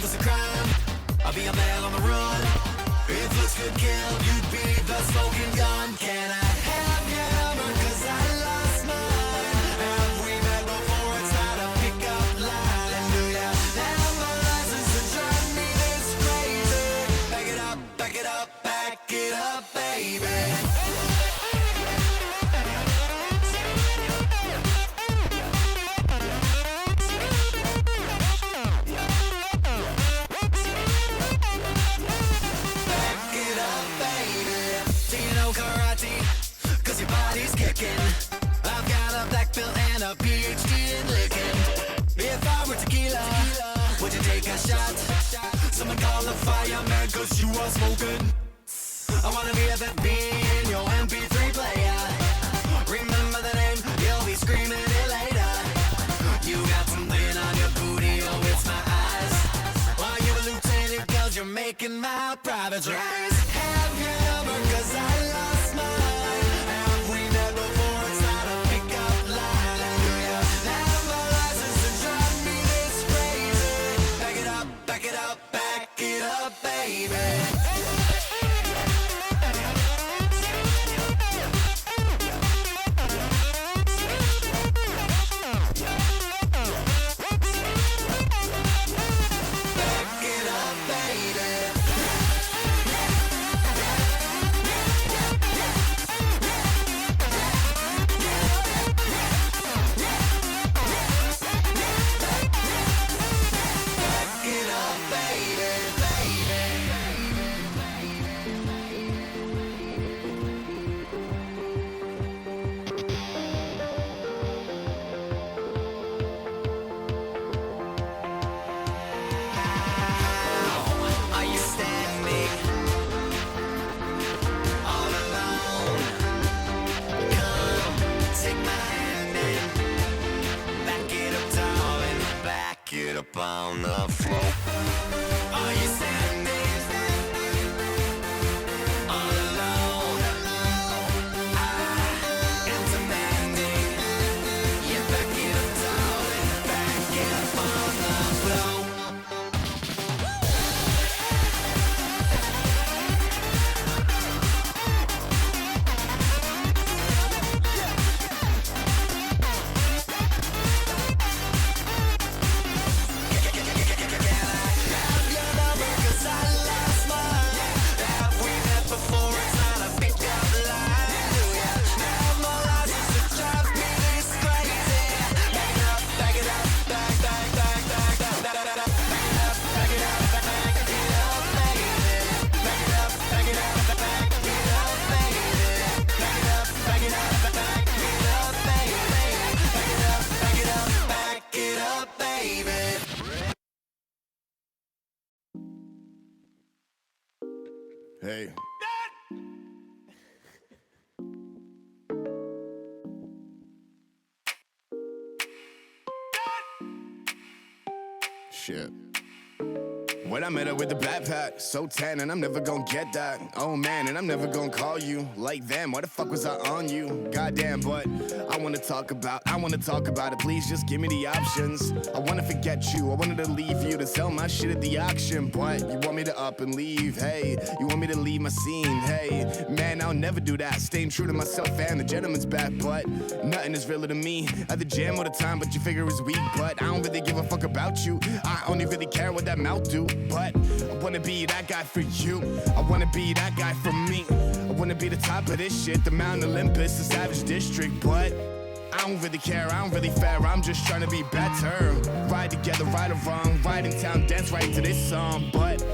was a crime. I'll be a man on the run. If looks could kill, you'd be the smoking gun. Can I have your number? 'Cause I lost mine. Have we met before? It's not a pickup line. And do ya have a license to drive me this crazy? Back it up, back it up, back it up, baby. I've got a black belt and a PhD in licking. If I were tequila, would you take a shot? Someone call the fireman 'cause you are smoking. I wanna be a that bee in your MP3 player. Remember the name, you'll be screaming it later. You got something on your booty, oh it's my eyes. Are you a lieutenant? 'Cause you're making my private rise. Have your number 'cause I lost mine. On the floor. Are you standing all alone? I am demanding you back it up, darling, back it up on the floor. Hey. Shit. When I met her with the backpack, so tan, and I'm never gonna get that. Oh man, and I'm never gonna call you like them. Why the fuck was I on you? Goddamn, but I wanna talk about it. Please just give me the options. I wanna forget you, I wanted to leave you to sell my shit at the auction. But you want me to up and leave, hey. You want me to leave my scene, hey. Man, I'll never do that. Staying true to myself and the gentleman's back. But nothing is realer to me. At the gym all the time, but your figure is weak. But I don't really give a fuck about you. I only really care what that mouth do. But I wanna be that guy for you. I wanna be that guy for me. I wanna be the top of this shit, the Mount Olympus, the Savage District. But I don't really care, I don't really fair. I'm just trying to be better. Ride together, right or wrong. Ride in town, dance right to this song. But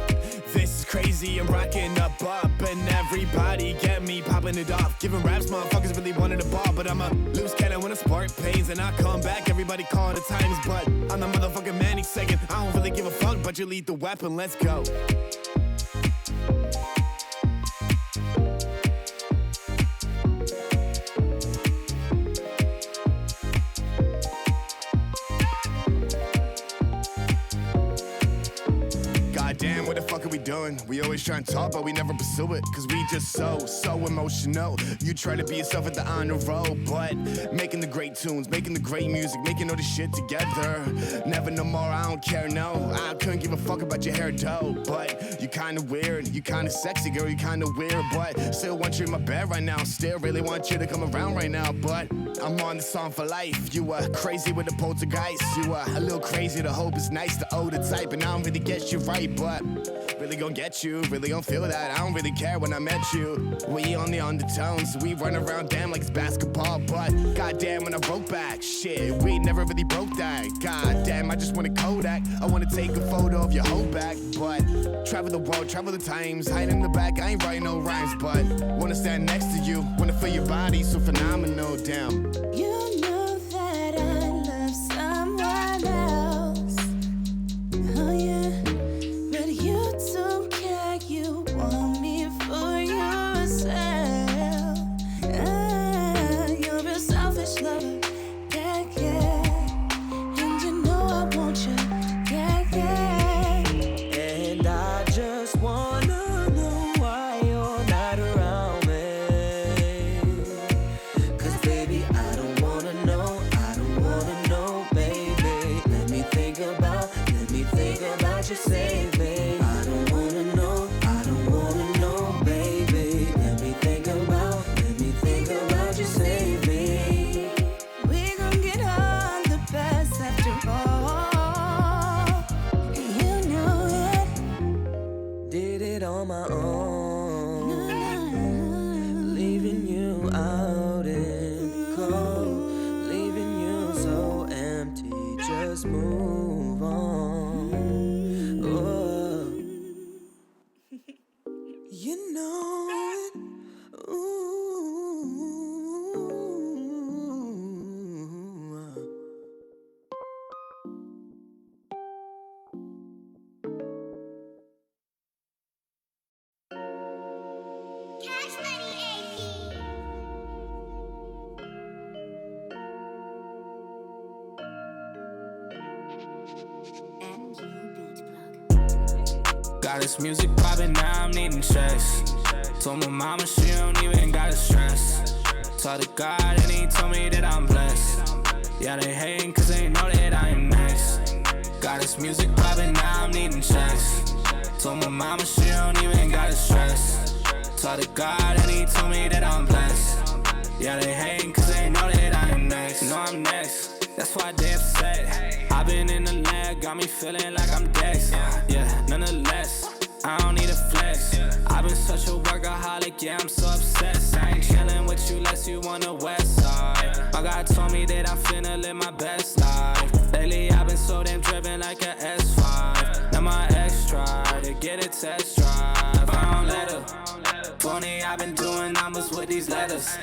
this is crazy, I'm rocking up, and everybody get me popping it off. Giving raps, motherfuckers really wanted a ball, but I'm a loose cannon when I spark pains, and I come back, everybody calling the times, but I'm the motherfucking manic second. I don't really give a fuck, but you lead the weapon, let's go. Goddamn, what the fuck are we doing? We always try and talk, but we never pursue it. Cause we just so emotional. You try to be yourself at the honor roll, but making the great tunes, making the great music, making all this shit together. Never no more, I don't care, no. I couldn't give a fuck about your hair, though. But you kinda weird, you kinda sexy, girl, you kinda weird. But still want you in my bed right now. Still really want you to come around right now. But I'm on the song for life. You are crazy with the poltergeist. You are a little crazy, the hope is nice, the older type. And I don't really get you right, but really gon' get you, really gon' feel that. I don't really care when I met you. We on the undertones, we run around damn like it's basketball. But goddamn, when I broke back, shit, we never really broke that. Goddamn, I just want a Kodak. I wanna take a photo of your whole back. But travel the world, travel the times, hide in the back, I ain't writing no rhymes. But wanna stand next to you, wanna feel your body so phenomenal, damn. You know that I love someone else. Oh yeah, but you don't care. You want me for yourself. You're a selfish lover. Yeah, yeah. And you know I want you. Yeah, yeah. And I just wanna know why you're not around me. Cause baby, I don't wanna know, baby. Let me think about you, save me. I don't wanna know, baby. Let me think about you, save me. We gon' get on the best after all. You know it. Did it on my own, leaving you out in the cold, leaving you so empty. Just move on. Oh. You know it. Ooh. Got this music poppin', now I'm needing checks. Told my mama she don't even gotta stress. Talk to God and he told me that I'm blessed. Yeah, they hatin' cause they know that I am next. Got this music poppin', now I'm needing checks. Told my mama she don't even gotta stress. Talk to God and he told me that I'm blessed. Yeah, they hatin' cause they know that I am next. Know I'm next, that's why they upset. I been in the lab, got me feeling like I'm Dex. Yeah, nonetheless, I don't need a flex. I've been such a workaholic, yeah, I'm so obsessed. I ain't chillin' with you unless you on the west side. My God told me that I'm finna live my best life. Lately I've been so damn driven like a S5. Now my ex tried to get a test drive. I don't let her. 20, I've been doing numbers with these letters.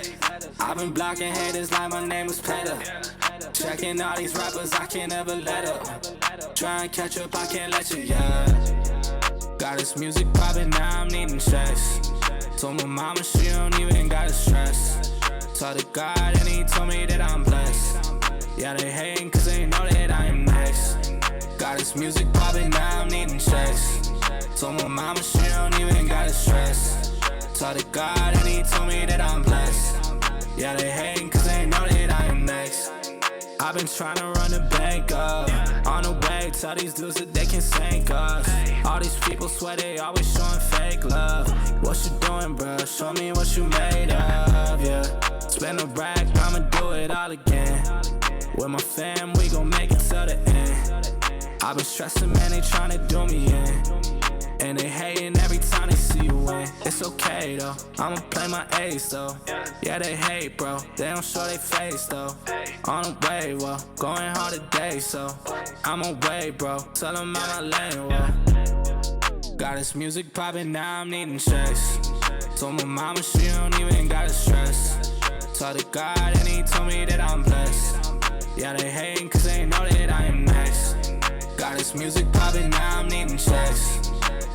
I've been blocking haters like my name was Petter. Checking all these rappers, I can't ever let up. Try and catch up, I can't let you, yeah. Got this music poppin', now I'm needing checks. Told my mama she don't even gotta stress. Talk to God and he told me that I'm blessed. Yeah, they hatin' cause they know that I am next. Got this music poppin', now I'm needing checks. Told my mama she don't even gotta stress. Talk to God and he told me that I'm blessed. Yeah, they hatin' cause they know that I am next. I've been tryna run the bank up. On the way, tell these dudes that they can sink us. All these people swear they always showing fake love. What you doing, bruh? Show me what you made of, yeah. Spend a rack, I'ma do it all again. With my fam, we gon' make it to the end. I've been stressing, man, they tryna do me in. And they hating every time they see you win. It's okay though, I'ma play my ace though. Yeah, they hate, bro, they don't show their face though. On the way, well, going hard today, so I'm away, bro, tell them I'm my lane, well. Got this music poppin', now I'm needing checks. Told my mama she don't even gotta stress. Talk to God and he told me that I'm blessed. Yeah, they hating cause they know that I am next. Got this music poppin', now I'm needing checks.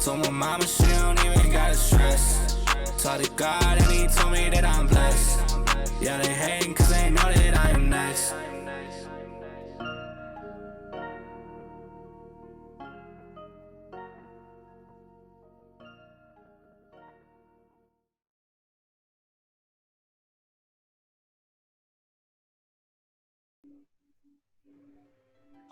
Told my mama she don't even gotta stress. Talk to God and he told me that I'm blessed. Yeah, they hating cause they know that I am next.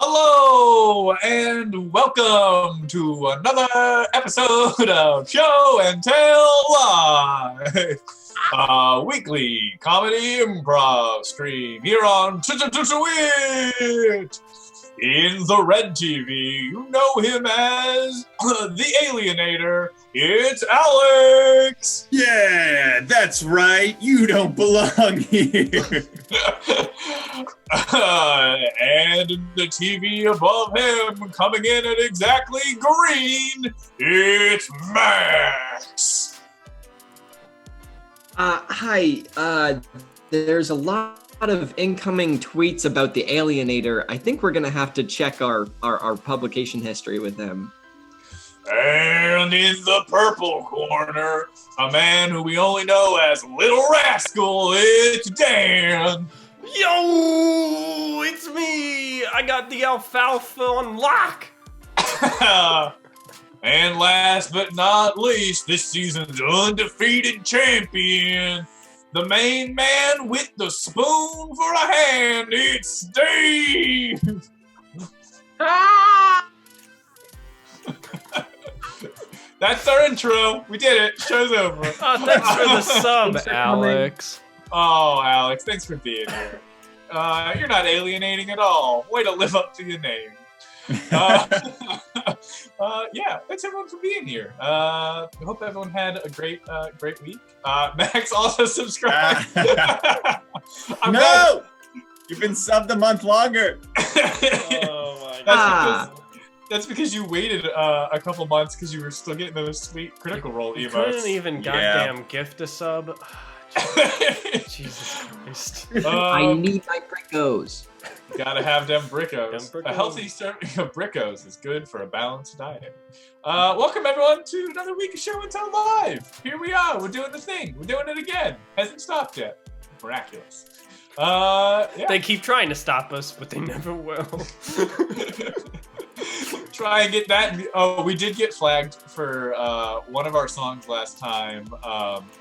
Hello and welcome to another episode of Show and Tell Live, a weekly comedy improv stream here on Twitch. In the red TV, you know him as the Alienator. It's Alex! Yeah, that's right. You don't belong here. And in the TV above him, coming in at exactly green, it's Max! Hi, there's a lot of incoming tweets about the Alienator. I think we're gonna have to check our publication history with him. And in the purple corner, a man who we only know as Little Rascal, it's Dan. Yo, it's me. I got the alfalfa on lock. And last but not least, this season's undefeated champion, the main man with the spoon for a hand, it's Steve! That's our intro. We did it. Show's over. Oh, thanks for the sub, Alex. Oh, Alex, thanks for being here. You're not alienating at all. Way to live up to your name. Yeah, thanks everyone for being here. I hope everyone had a great week. Max also subscribed. No! You've been subbed a month longer. Oh my god. That's because you waited a couple months because you were still getting those sweet Critical Role emotes. Couldn't even goddamn gift a sub. Jesus Christ. I need my brickos. Gotta have them brickos. A healthy serving of brickos is good for a balanced diet. Welcome everyone to another week of Show and Tell Live. Here we are. We're doing the thing. We're doing it again. Hasn't stopped yet. Miraculous. Yeah. They keep trying to stop us, but they never will. Try and get that. Oh, we did get flagged for one of our songs last time.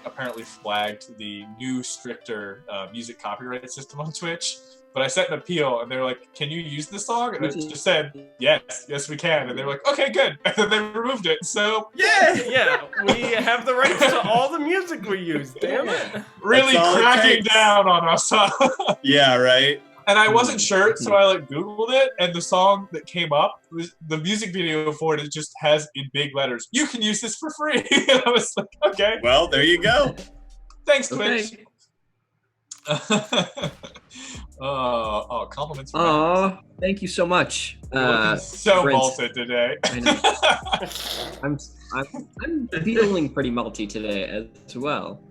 Apparently flagged the new stricter music copyright system on Twitch. But I sent an appeal, and they're like, "Can you use this song?" And I just said, "Yes, we can." And they're like, "Okay, good." And then they removed it. So yeah, we have the rights to all the music we use. Damn it! Really cracking down on us. Yeah, right. And I wasn't sure, so I Googled it, and the song that came up was the music video for it. It just has in big letters, "You can use this for free." And I was like, "Okay." Well, there you go. Thanks, Twitch. Oh, compliments. Thank you so much. So Prince. malted today. I know. I'm feeling pretty malty today as well.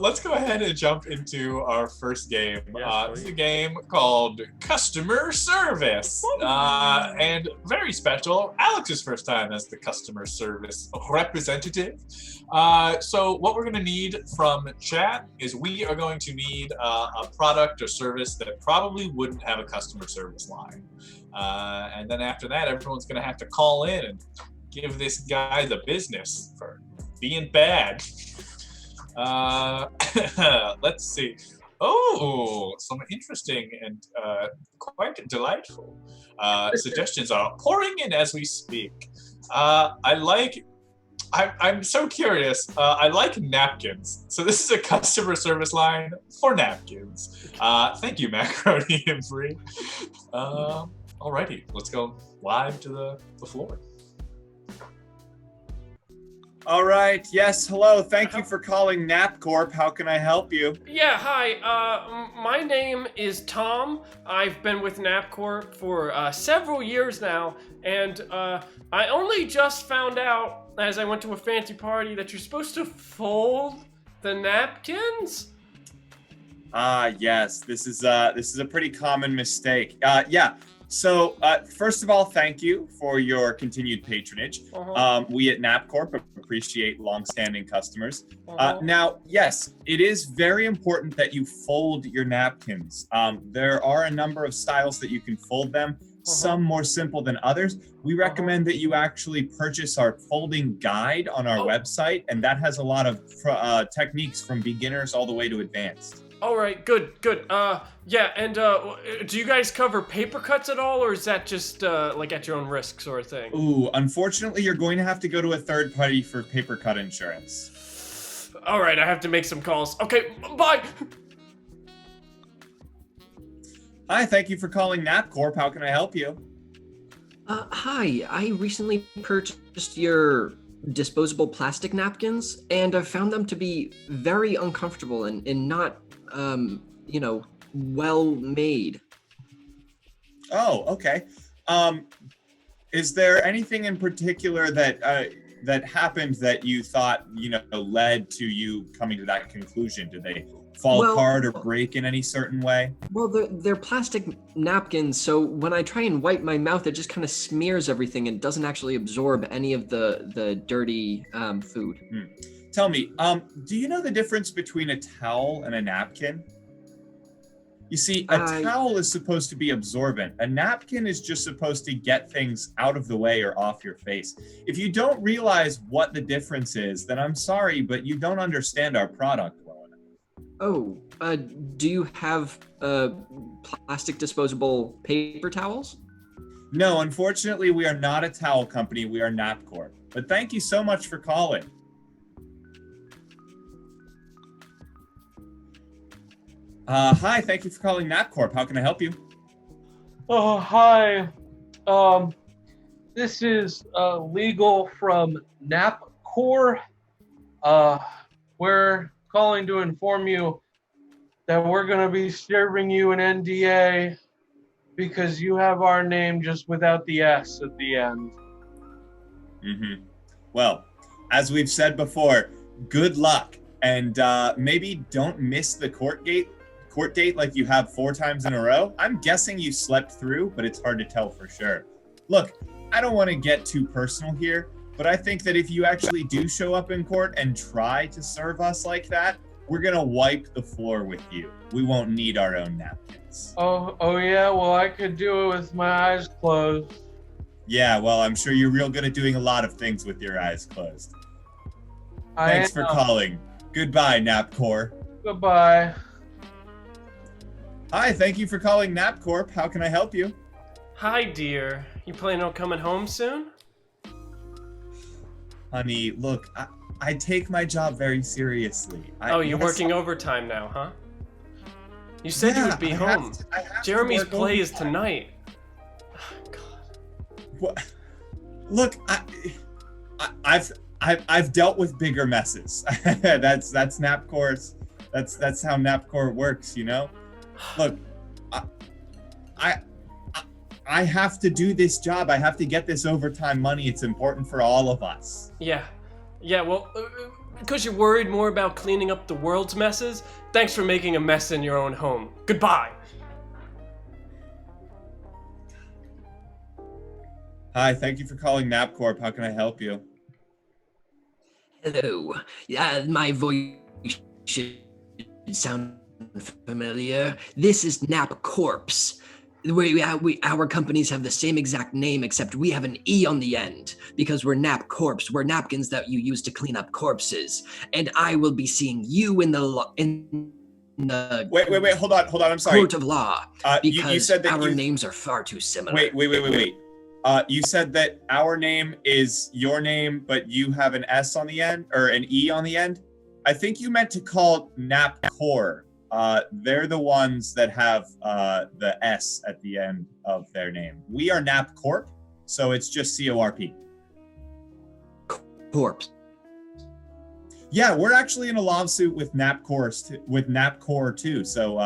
Let's go ahead and jump into our first game. Yeah, This is a game called Customer Service. And very special, Alex's first time as the customer service representative. So what we're going to need from chat is we are going to need a product or service that probably wouldn't have a customer service line. And then after that, everyone's going to have to call in and give this guy the business for being bad. Let's see. Oh, some interesting and quite delightful suggestions are pouring in as we speak. I'm so curious. I like napkins. So this is a customer service line for napkins. Thank you, Macaroni and Free. Alrighty, let's go live to the floor. All right. Yes. Hello. Thank you for calling NapCorp. How can I help you? Yeah, hi. My name is Tom. I've been with NapCorp for several years now, and I only just found out as I went to a fancy party that you're supposed to fold the napkins. Yes. This is a pretty common mistake. Yeah. So, first of all, thank you for your continued patronage. We at NapCorp appreciate long-standing customers. Now, yes, it is very important that you fold your napkins. There are a number of styles that you can fold them, some more simple than others. We recommend that you actually purchase our folding guide on our website, and that has a lot of techniques from beginners all the way to advanced. All right, good. Yeah, and do you guys cover paper cuts at all, or is that just like at your own risk sort of thing? Ooh, unfortunately, you're going to have to go to a third party for paper cut insurance. All right, I have to make some calls. Okay, bye. Hi, thank you for calling NapCorp. How can I help you? Hi, I recently purchased your disposable plastic napkins, and I found them to be very uncomfortable and not, well made. Oh, okay. Is there anything in particular that happened that you thought, led to you coming to that conclusion? Did they fall apart or break in any certain way? Well, they're plastic napkins, so when I try and wipe my mouth, it just kind of smears everything and doesn't actually absorb any of the dirty food. Tell me, do you know the difference between a towel and a napkin? You see, a towel is supposed to be absorbent. A napkin is just supposed to get things out of the way or off your face. If you don't realize what the difference is, then I'm sorry, but you don't understand our product well enough. Oh, do you have plastic disposable paper towels? No, unfortunately, we are not a towel company. We are NapCorp. But thank you so much for calling. Hi, thank you for calling NapCorp. How can I help you? Oh, hi. This is Legal from NapCorp. We're calling to inform you that we're going to be serving you an NDA because you have our name just without the S at the end. Well, as we've said before, good luck. And maybe don't miss the court date like you have 4 times in a row. I'm guessing you slept through, but it's hard to tell for sure. Look, I don't want to get too personal here, but I think that if you actually do show up in court and try to serve us like that, we're going to wipe the floor with you. We won't need our own napkins. Oh yeah? Well, I could do it with my eyes closed. Yeah, well, I'm sure you're real good at doing a lot of things with your eyes closed. Thanks for calling. Goodbye, NapCorp. Goodbye. Hi, thank you for calling NapCorp. How can I help you? Hi, dear. You planning on coming home soon? Honey, look, I take my job very seriously. You're working overtime now, huh? You said you would be home. Jeremy's play is tonight. God. What? Look, I've dealt with bigger messes. That's NapCorp's. That's how NapCorp works, Look, I have to do this job. I have to get this overtime money. It's important for all of us. Yeah, well, because you're worried more about cleaning up the world's messes, thanks for making a mess in your own home. Goodbye. Hi, thank you for calling NapCorp. How can I help you? Hello. My voice should sound familiar. This is NapCorp. Our companies have the same exact name, except we have an E on the end because we're NapCorp. We're napkins that you use to clean up corpses. And I will be seeing you in the Wait, hold on. I'm sorry. Court of law because you said that our names are far too similar. Wait. You said that our name is your name, but you have an S on the end or an E on the end. I think you meant to call NapCorp. They're the ones that have the S at the end of their name. We are NapCorp, so it's just CORP. Corpse. Yeah, we're actually in a lawsuit with NapCorp too. So,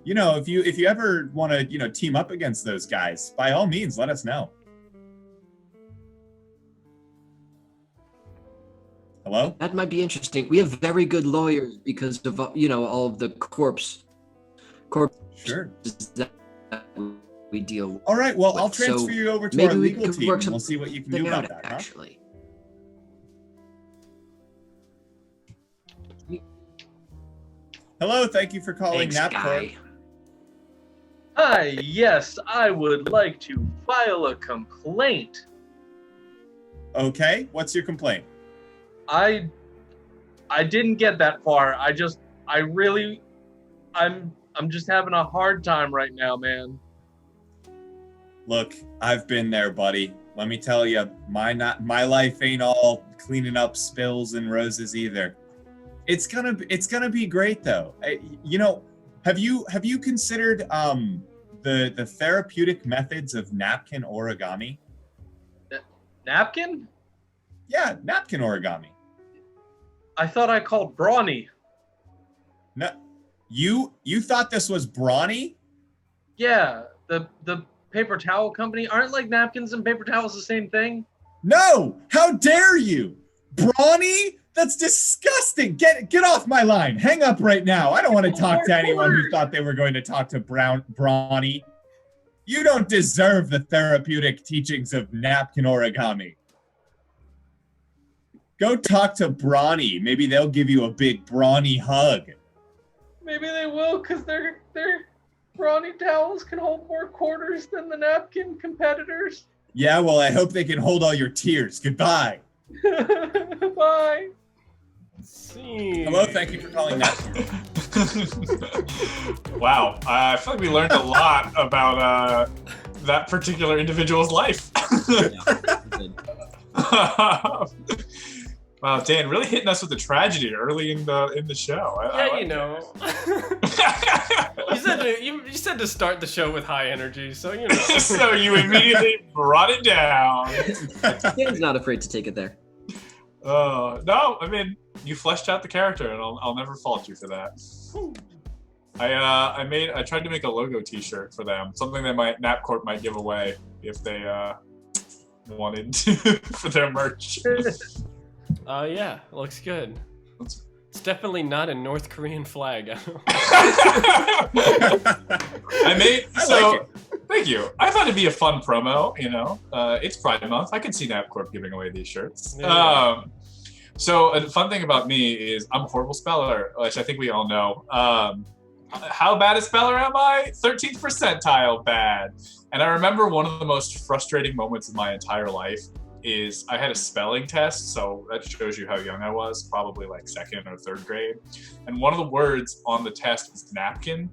if you ever want to, team up against those guys, by all means, let us know. Hello? That might be interesting. We have very good lawyers because of, all of the corpse Sure. that we deal with. All right, well, I'll transfer you over to our legal team and we'll see what you can do about that, actually. Hello, thank you for calling NapCorp. Hi, yes, I would like to file a complaint. Okay, what's your complaint? I didn't get that far. I I'm just having a hard time right now, man. Look, I've been there, buddy. Let me tell you, my life ain't all cleaning up spills and roses either. It's gonna be great though. Have you considered the therapeutic methods of napkin origami? Napkin? Yeah, napkin origami. I thought I called brawny. No, you thought this was brawny? Yeah, the paper towel company. Aren't like napkins and paper towels the same thing? No! How dare you? Brawny? That's disgusting. Get off my line. Hang up right now. I don't want to talk to anyone who thought they were going to talk to Brawny. You don't deserve the therapeutic teachings of napkin origami. Go talk to Brawny. Maybe they'll give you a big brawny hug. Maybe they will, because their brawny towels can hold more quarters than the napkin competitors. Yeah, well, I hope they can hold all your tears. Goodbye. Bye. See. Hello, thank you for calling Napkin. Wow, I feel like we learned a lot about that particular individual's life. Wow, Dan, really hitting us with the tragedy early in the show. You said to start the show with high energy, so you know. So you immediately brought it down. Dan's not afraid to take it there. No, I mean, you fleshed out the character, and I'll never fault you for that. I tried to make a logo T-shirt for them, something that NapCorp might give away if they wanted to for their merch. Yeah, looks good. It's definitely not a North Korean flag. Thank you. I thought it'd be a fun promo, it's Pride Month. I can see NapCorp giving away these shirts. Yeah. So a fun thing about me is I'm a horrible speller, which I think we all know. How bad a speller am I? 13th percentile bad. And I remember one of the most frustrating moments of my entire life is I had a spelling test, so that shows you how young I was, probably like 2nd or 3rd grade. And one of the words on the test was napkin.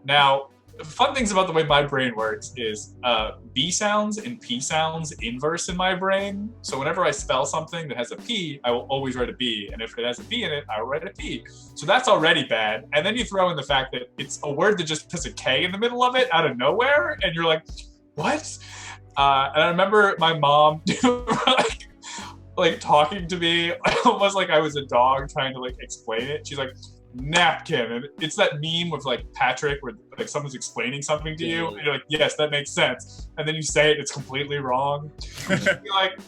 Now, fun things about the way my brain works is B sounds and P sounds inverse in my brain. So whenever I spell something that has a P, I will always write a B. And if it has a B in it, I will write a P. So that's already bad. And then you throw in the fact that it's a word that just has a K in the middle of it out of nowhere. And you're like, what? And I remember my mom like talking to me almost like I was a dog trying to like explain it. She's like, napkin. And it's that meme with like Patrick where like someone's explaining something to you and you're like, yes, that makes sense. And then you say it, it's completely wrong. You're like,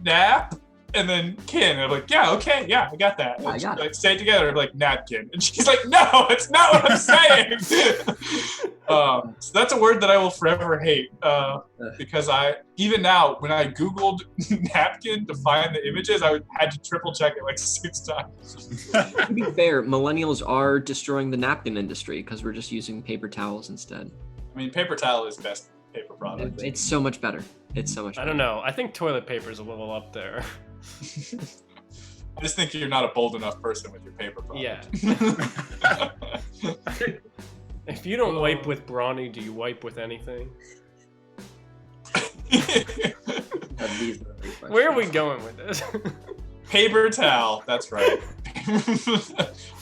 nap? And then kin. And I'm like, yeah, okay, yeah, I got that. And she's like, say it together. I'm like, napkin. And she's like, no, it's not what I'm saying. So that's a word that I will forever hate because even now, when I Googled napkin to find the images, I had to triple check it like 6 times. To be fair, millennials are destroying the napkin industry because we're just using paper towels instead. I mean, paper towel is best paper product. It's so much better. I don't know. I think toilet paper is a little up there. I just think you're not a bold enough person with your paper product. Yeah. If you don't wipe with brawny, do you wipe with anything? Where are we going with this? Paper towel, that's right.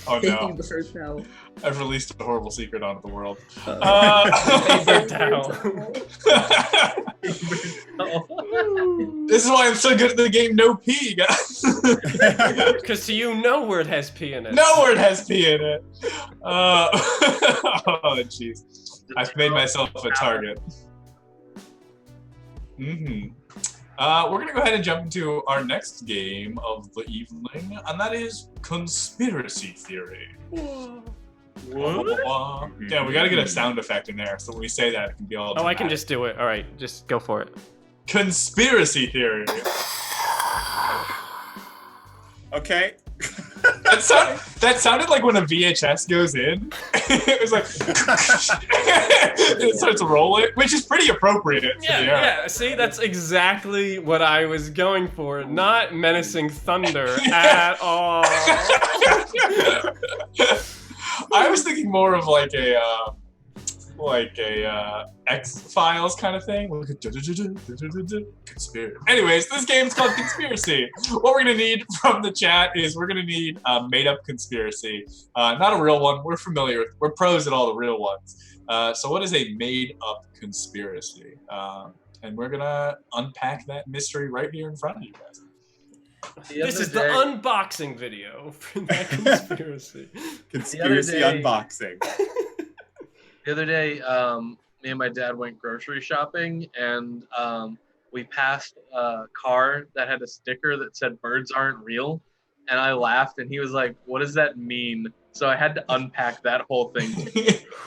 Oh no. Paper towel. I've released a horrible secret onto the world. Paper towel. This is why I'm so good at the game No P, guys. Because no word has P in it. No word has P in it. Oh, jeez. I've made myself a target. We're going to go ahead and jump into our next game of the evening, and that is Conspiracy Theory. What? Yeah, we got to get a sound effect in there, so when we say that, it can be all dramatic. I can just do it. All right, just go for it. Conspiracy Theory. Okay. That sounded like when a VHS goes in. It was like it starts rolling, which is pretty appropriate. Yeah. See, that's exactly what I was going for. Not menacing thunder at all. I was thinking more of like a X-Files kind of thing. Conspiracy. Anyways, this game's called Conspiracy. What we're gonna need from the chat is we're gonna need a made-up conspiracy. Not a real one. We're familiar with. We're pros at all the real ones. So what is a made-up conspiracy? And we're gonna unpack that mystery right here in front of you guys. This is the unboxing video for that conspiracy. Conspiracy unboxing. The other day, me and my dad went grocery shopping, and we passed a car that had a sticker that said "Birds aren't real," and I laughed, and he was like, "What does that mean?" So I had to unpack that whole thing.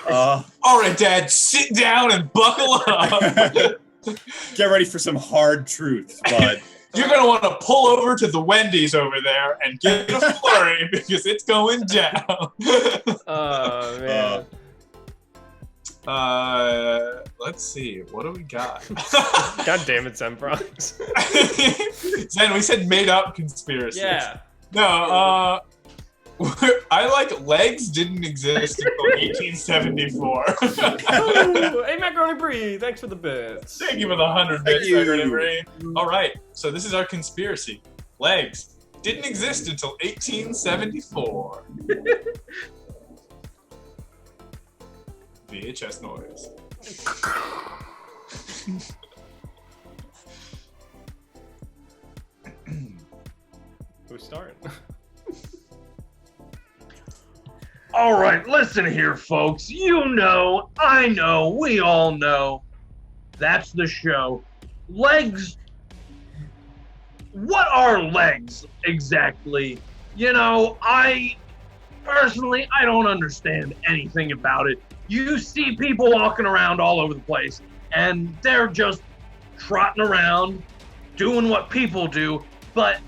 All right, Dad, sit down and buckle up. Get ready for some hard truths, bud. You're gonna want to pull over to the Wendy's over there and get a flurry because it's going down. Oh man. Let's see. What do we got? God damn it, Zen Bronx. Zen, we said made up conspiracies. Yeah. No, I like legs didn't exist until 1874. Ooh, hey, Macaroni Brie, thanks for the bits. Thank you for the 100 bits, Macaroni Brie. All right, so this is our conspiracy. Legs didn't exist until 1874. VHS noise. Who's starting? All right, listen here, folks. You know, I know, we all know. That's the show. Legs. What are legs exactly? You know, personally, I don't understand anything about it. You see people walking around all over the place, and they're just trotting around, doing what people do, but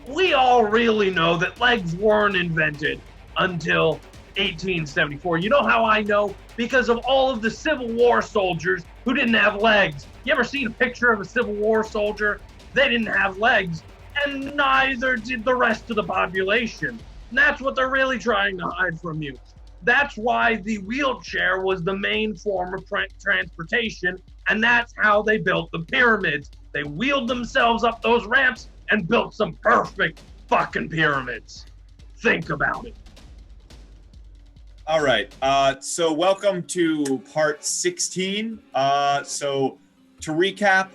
we all really know that legs weren't invented until 1874. You know how I know? Because of all of the Civil War soldiers who didn't have legs. You ever seen a picture of a Civil War soldier? They didn't have legs, and neither did the rest of the population. And that's what they're really trying to hide from you. That's why the wheelchair was the main form of transportation, and that's how they built the pyramids. They wheeled themselves up those ramps and built some perfect fucking pyramids. Think about it. All right, so welcome to part 16. So to recap,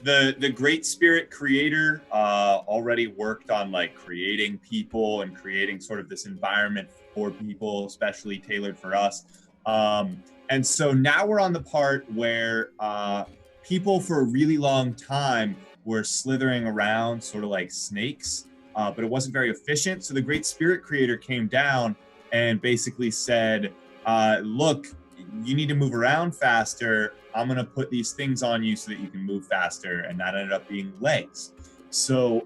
the Great Spirit creator already worked on like creating people and creating sort of this environment for people, especially tailored for us. And so now we're on the part where people for a really long time were slithering around sort of like snakes, but it wasn't very efficient. So the Great Spirit creator came down and basically said, look, you need to move around faster. I'm going to put these things on you so that you can move faster. And that ended up being legs. So,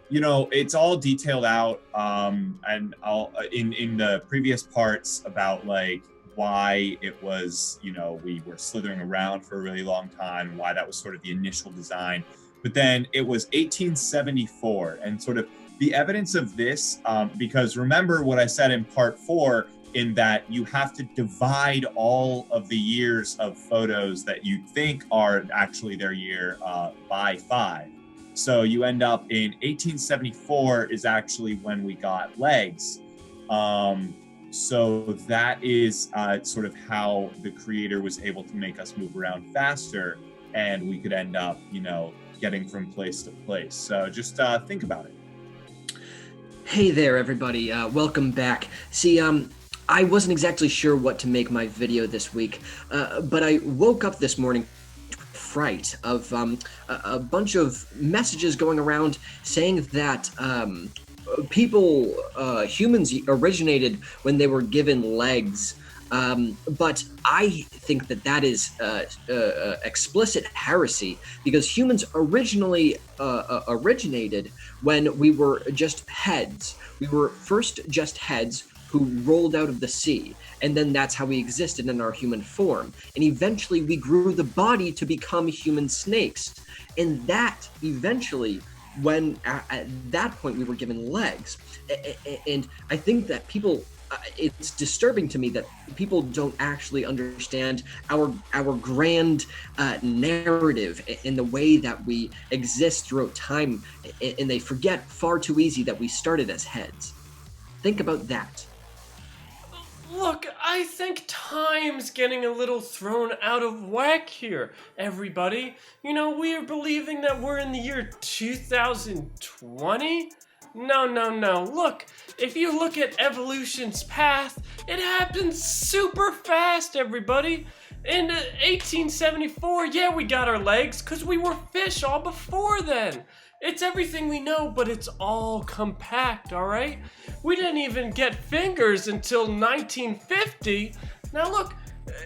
you know, it's all detailed out. And I'll in the previous parts about like why it was, you know, we were slithering around for a really long time, why that was sort of the initial design. But then it was 1874 and sort of the evidence of this, because remember what I said in part 4, in that you have to divide all of the years of photos that you think are actually their year by 5. So you end up in 1874 is actually when we got legs. So that is sort of how the creator was able to make us move around faster, and we could end up, you know, getting from place to place. So just think about it. Hey there, everybody. Welcome back. See, I wasn't exactly sure what to make my video this week, but I woke up this morning to fright of a bunch of messages going around saying that humans originated when they were given legs. But I think that is explicit heresy, because humans originally originated when we were just heads. We were first just heads who rolled out of the sea, and then that's how we existed in our human form. And eventually we grew the body to become human snakes. And that eventually, when at that point we were given legs. And I think that people it's disturbing to me that people don't actually understand our grand narrative in the way that we exist throughout time, and they forget far too easy that we started as heads. Think about that. Look, I think time's getting a little thrown out of whack here, everybody. You know, we are believing that we're in the year 2020? No. Look, if you look at evolution's path, it happens super fast, everybody. In 1874, yeah, we got our legs because we were fish all before then. It's everything we know, but it's all compact, all right? We didn't even get fingers until 1950. Now look,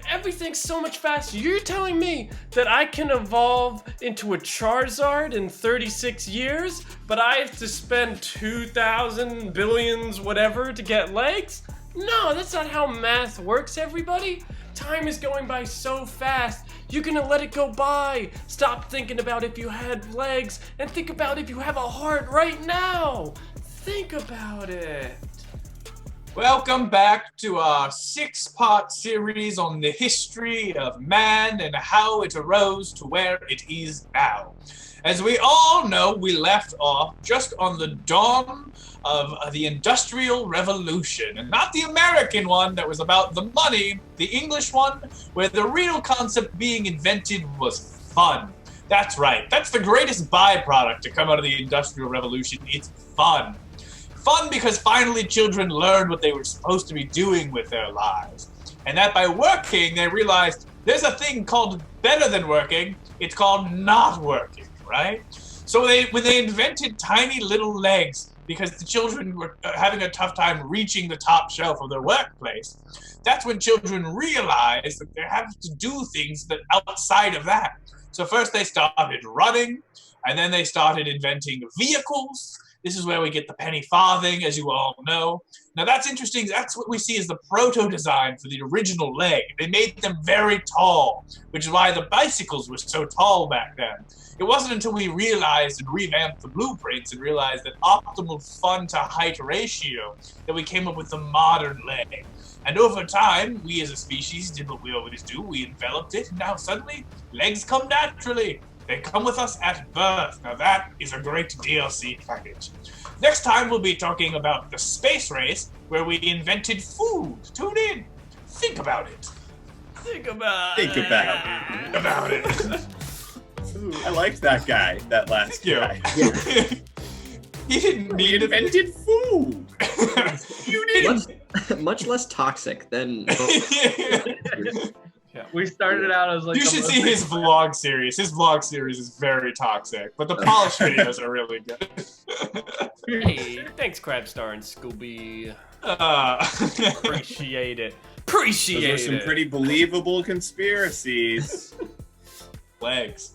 everything's so much faster. You're telling me that I can evolve into a Charizard in 36 years, but I have to spend 2,000 billions whatever to get legs? No, that's not how math works, everybody. Time is going by so fast, you're gonna let it go by. Stop thinking about if you had legs and think about if you have a heart right now. Think about it. Welcome back to our 6-part series on the history of man and how it arose to where it is now. As we all know, we left off just on the dawn of the Industrial Revolution, and not the American one that was about the money, the English one, where the real concept being invented was fun. That's right, that's the greatest byproduct to come out of the Industrial Revolution. It's fun. Fun because finally children learned what they were supposed to be doing with their lives. And that by working, they realized there's a thing called better than working, it's called not working, right? So when they invented tiny little legs because the children were having a tough time reaching the top shelf of their workplace, that's when children realized that they have to do things that outside of that. So first they started running, and then they started inventing vehicles. This is where we get the penny farthing, as you all know. Now that's interesting. That's what we see as the proto-design for the original leg. They made them very tall, which is why the bicycles were so tall back then. It wasn't until we realized and revamped the blueprints and realized that optimal fun-to-height ratio that we came up with the modern leg. And over time, we as a species did what we always do. We enveloped it, and now suddenly, legs come naturally. They come with us at birth. Now that is a great DLC package. Next time we'll be talking about the space race, where we invented food. Tune in. Think about it. Think about Think about it. I liked that guy, that last guy. He didn't need invented food. You didn't. Much less toxic than. Yeah, we started out as like. You should see his vlog series. His vlog series is very toxic, but the polished videos are really good. Hey, thanks, Crabstar and Scooby. Appreciate it. Those are some pretty believable conspiracies. Legs.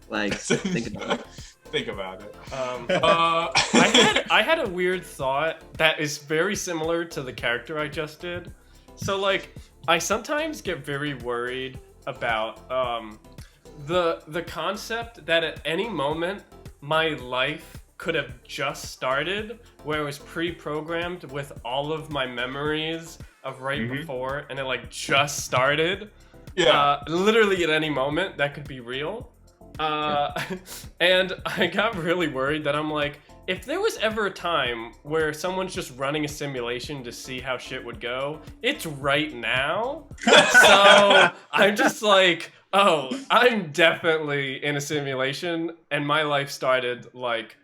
Think about it. Think about it. I had a weird thought that is very similar to the character I just did. So like, I sometimes get very worried about the concept that at any moment my life could have just started, where it was pre-programmed with all of my memories of right before, and it like just started. Yeah. Literally at any moment that could be real. And I got really worried that I'm like, if there was ever a time where someone's just running a simulation to see how shit would go, it's right now. So I'm just like, oh, I'm definitely in a simulation, and my life started like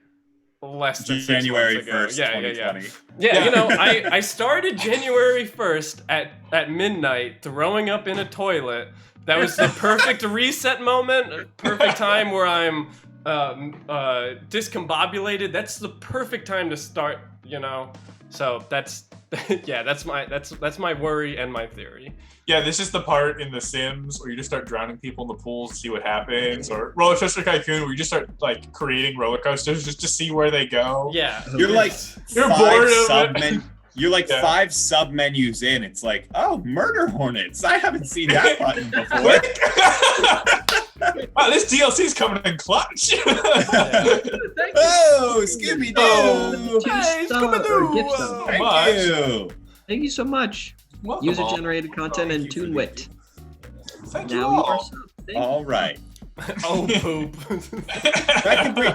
less than January 6 months ago. 1st, 2020. Yeah, you know, I started January 1st at midnight throwing up in a toilet. That was the perfect reset moment, perfect time where I'm discombobulated. That's the perfect time to start, you know. So that's that's my worry and my theory. Yeah, this is the part in The Sims where you just start drowning people in the pools to see what happens, or Roller Coaster Tycoon where you just start like creating roller coasters just to see where they go. Yeah, you're like you're bored of it. You're like 5 sub menus in. It's like, oh, murder hornets. I haven't seen that button before. Wow, this DLC's coming in clutch. Oh, Scooby Doo! Hey, Scooby-Doo! Thank you. Thank you so much. Welcome User-generated content and Thank you for TuneWit. Thank you Now you are all. sub. Thank All right. Oh, poop. That can be.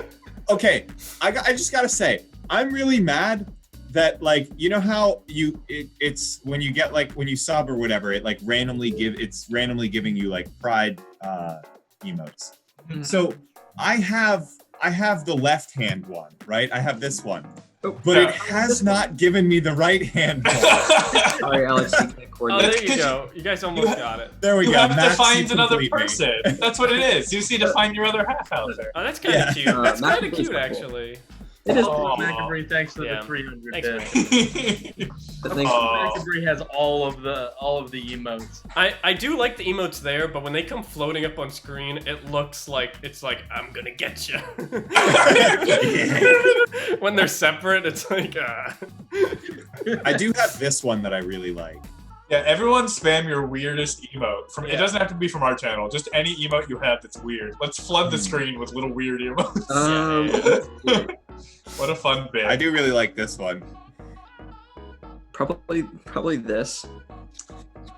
Okay, I just gotta say, I'm really mad that, like, you know how it's when you get, like, when you sub or whatever, it like randomly giving you like pride emotes. Mm-hmm. So I have the left hand one, right? I have this one, Oh, but yeah. it has not given me the right hand one. Sorry, Alex. You can't Oh, coordinate. there you go. You guys almost got it. There we You go. have to Max, find you another complete me. person. That's what it is. You just need to find your other half out there. Oh, that's kind of Yeah. cute. That's Mac kind of is cute, cool. actually. It is. Oh. Macabry, thanks to Yeah. the 300 Thanks, bit. But thanks. Oh. Macabry has all of the emotes. I do like the emotes there, but when they come floating up on screen, it looks like it's like I'm gonna get you. When they're separate, it's like. I do have this one that I really like. Yeah, everyone spam your weirdest emote. It doesn't have to be from our channel. Just any emote you have that's weird. Let's flood the screen with little weird emotes. What a fun bit. I do really like this one. Probably this.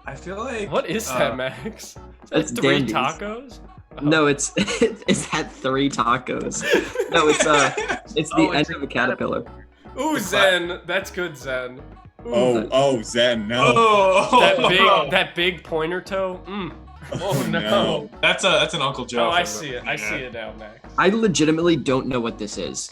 I feel like. What is that, Max? That's Three dandies. tacos? No, it's that 3 tacos. No, it's the Oh, end it's of a caterpillar. Ooh, Zen. That's good, Zen. Ooh, Oh, Zen, no. Oh, that big pointer toe. Mm. Oh no. That's an Uncle Joe. Oh, I thing. see it. I see it now, Max. I legitimately don't know what this is.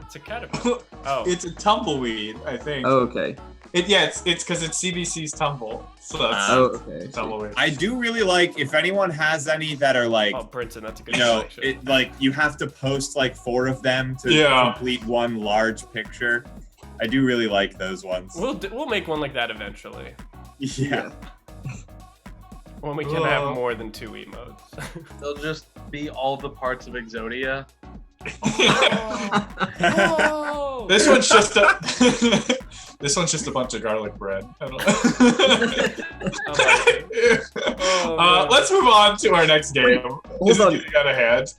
It's a caterpillar. Oh. It's a tumbleweed, I think. Oh, okay. It's because it's CBC's Tumble. So that's Oh, okay. tumbleweed. I do really like, if anyone has any that are like, Oh, Brinson, that's a good you know, selection. it like you have to post like 4 of them to Yeah. complete one large picture. I do really like those ones. We'll make one like that eventually. Yeah. When we can have more than 2 emotes. They'll just be all the parts of Exodia. Oh. This one's just a this one's just a bunch of garlic bread. I don't know. Let's move on to our next game. Hold on. Getting out of hand.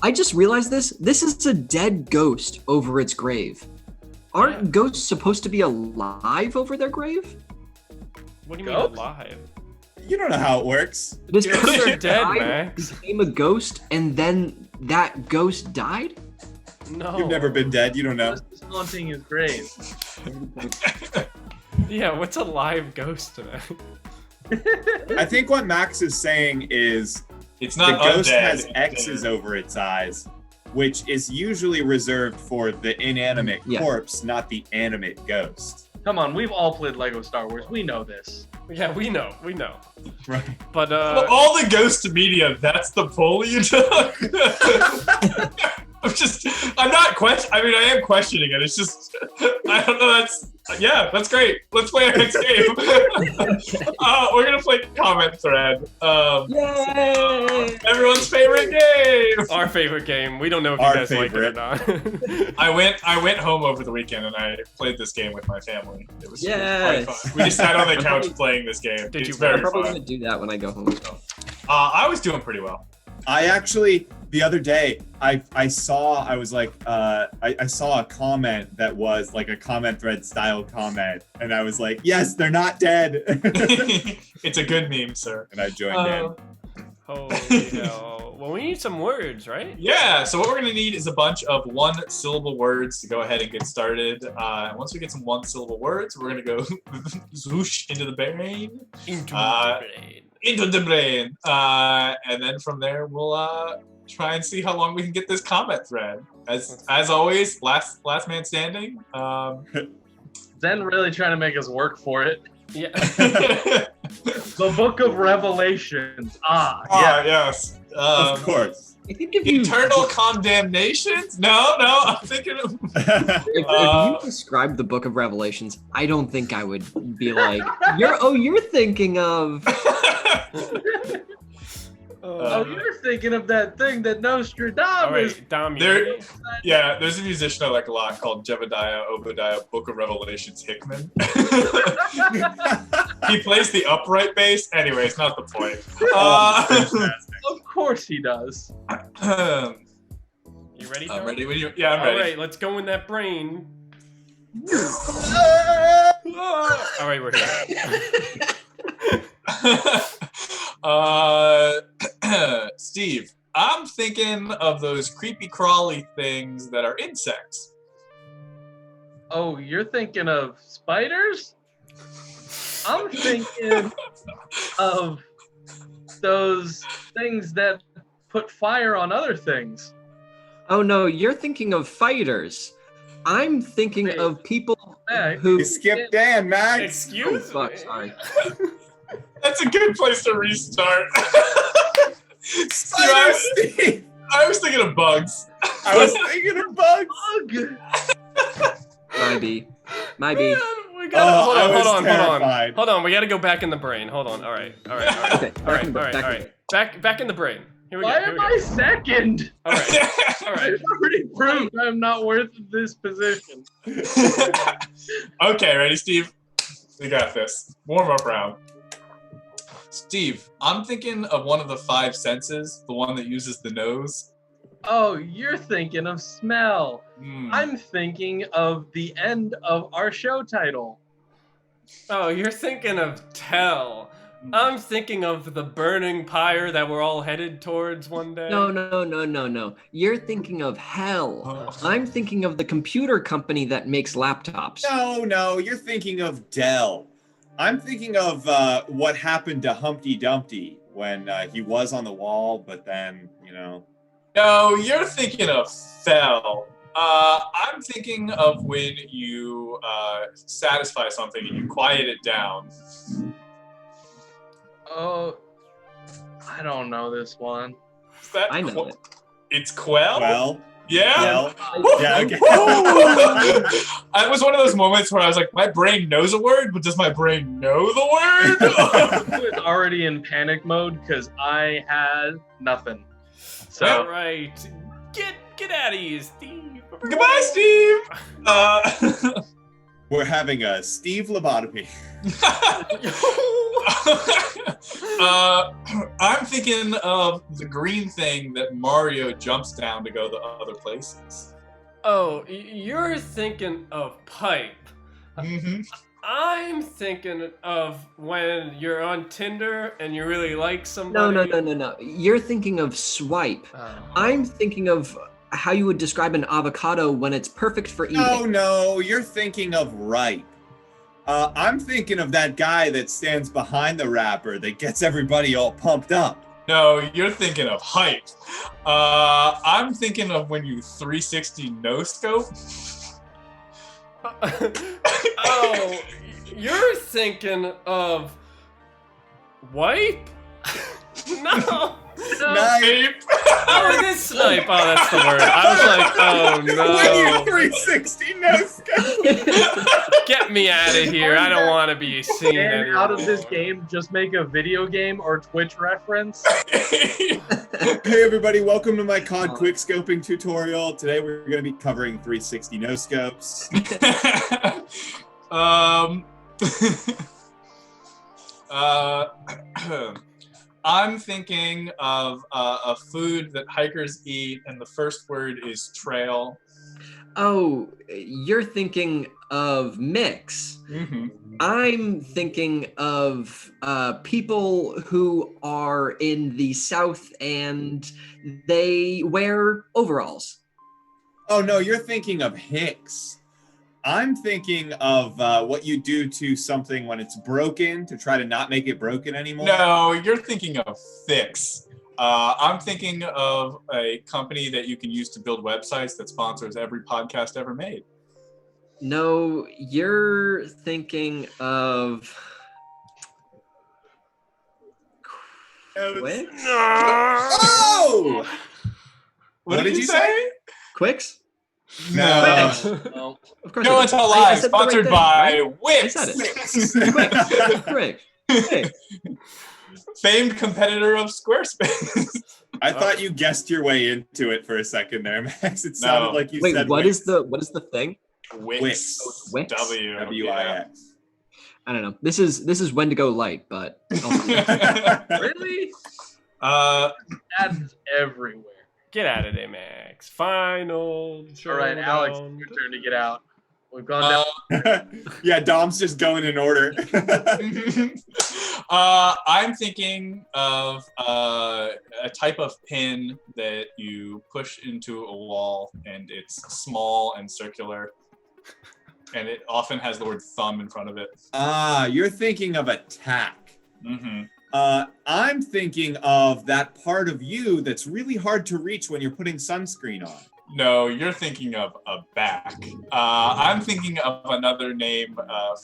I just realized this. This is a dead ghost over its grave. Aren't ghosts supposed to be alive over their grave? What do you mean Ghost? alive? You don't know how it works. This You're person dead, died, Max. became a ghost, and then that ghost died? No. You've never been dead. You don't know. Just haunting his grave. Yeah, what's a live ghost today? I think what Max is saying is It's the not ghost undead. has X's over its eyes, which is usually reserved for the inanimate Yeah. corpse, not the animate ghost. Come on, we've all played Lego Star Wars. We know this. Yeah, we know. Right. But Well, all the ghost media, that's the poll you took. I'm not I mean, I am questioning it. It's just, I don't know. That's great. Let's play our next game. We're gonna play comment thread. Yay! Everyone's favorite game. our favorite game. We don't know if Our you guys like it or not. I went home over the weekend and I played this game with my family. It was quite Yes. fun. We just sat on the couch playing this game. Did It's you very I'm probably fun. gonna do that when I go home. I was doing pretty well. I actually, the other day, I saw a comment that was like a comment thread style comment, and I was like, yes, they're not dead. It's a good meme, sir. And I joined in. Holy hell. Well, we need some words, right? Yeah, so what we're gonna need is a bunch of 1-syllable words to go ahead and get started. Once we get some 1-syllable words, we're gonna go zwoosh into the brain. Into Uh, the brain. Into the brain. And then from there, we'll try and see how long we can get this comment thread. As always, last man standing. Zen really trying to make us work for it. Yeah. The Book of Revelations. Yeah. Yes. Of course. I think if you Eternal condemnations? No, I'm thinking of. if you describe the Book of Revelations, I don't think I would be like, you're thinking of. Oh, you're thinking of that thing that Nostradamus. All right, Dom, you There- ready? Yeah, there's a musician I like a lot called Jebediah Obadiah Book of Revelations Hickman. He plays the upright bass. Anyway, it's not the point. Of course he does. You ready, I'm Dom? ready when you. Yeah, I'm All ready. right, let's go in that brain. All right, we're here. Steve, I'm thinking of those creepy crawly things that are insects. Oh, you're thinking of spiders? I'm thinking of those things that put fire on other things. Oh no, you're thinking of fighters. I'm thinking Wait. of people Max. who. You skipped Dan, Max. Excuse Fuck, me. sorry. That's a good place to restart. Spider Steve. I was thinking of bugs. I was thinking of bugs. Maybe. Man, we gotta, Oh, hold I on, was hold on. terrified. Hold on, we gotta go back in the brain. Hold on. All right. Okay, All right. Back in the brain. Here we go. Why Here we am go. I second? All right. All right. I've already proved I'm not worth this position. Okay, ready, Steve? We got this. Warm up round. Steve, I'm thinking of one of the 5 senses, the one that uses the nose. Oh, you're thinking of smell. I'm thinking of the end of our show title. Oh, you're thinking of tell. I'm thinking of the burning pyre that we're all headed towards one day. No. You're thinking of hell. I'm thinking of the computer company that makes laptops. No, you're thinking of Dell. I'm thinking of what happened to Humpty Dumpty when he was on the wall, but then, No, you're thinking of fell. I'm thinking of when you satisfy something and you quiet it down. Oh, I don't know this one. Is that I know it. It's quell? Well, Yeah? yeah, okay. It was one of those moments where I was like, my brain knows a word, but does my brain know the word? I was already in panic mode because I had nothing. So All right. Get out of here, Steve. Goodbye, Steve! We're having a Steve lobotomy. I'm thinking of the green thing that Mario jumps down to go the other places. Oh, you're thinking of pipe. Mm-hmm. I'm thinking of when you're on Tinder and you really like somebody. No. You're thinking of swipe. Oh. I'm thinking of how you would describe an avocado when it's perfect for eating. No, you're thinking of ripe. I'm thinking of that guy that stands behind the rapper that gets everybody all pumped up. No, you're thinking of hype. I'm thinking of when you 360 no scope. Oh, you're thinking of wipe? No. Snipe. Oh, it is snipe. Oh, that's the word. I was like, oh When you no. 360 no scope. Get me out of here. I don't want to be seen and anymore. out of this game, just make a video game or Twitch reference. Hey everybody, welcome to my COD quick scoping tutorial. Today we're going to be covering 360 no scopes. I'm thinking of a food that hikers eat, and the first word is trail. Oh, you're thinking of mix. Mm-hmm. I'm thinking of people who are in the South and they wear overalls. Oh no, you're thinking of Hicks. I'm thinking of what you do to something when it's broken to try to not make it broken anymore. No, you're thinking of fix. I'm thinking of a company that you can use to build websites that sponsors every podcast ever made. No, you're thinking of Quicks? Oh! What did you say? Quicks? No. No. Of course. No I one did. tell I lies. said the right Sponsored thing, by right? Wix. I said it. Quicks. Quicks. Famed competitor of Squarespace. I thought you guessed your way into it for a second there, Max. It sounded No. like you Wait, said what Wix. is the thing? Wix. Wix? W. W-I-X. I don't know. This is when to go light, but Yeah. Really? That's everywhere. Get out of there, Max. Final. All right, Alex, showdown. your turn to get out. We've gone down. Yeah, Dom's just going in order. I'm thinking of a type of pin that you push into a wall, and it's small and circular, and it often has the word thumb in front of it. You're thinking of a tack. Mm-hmm. I'm thinking of that part of you that's really hard to reach when you're putting sunscreen on. No, you're thinking of a back. I'm thinking of another name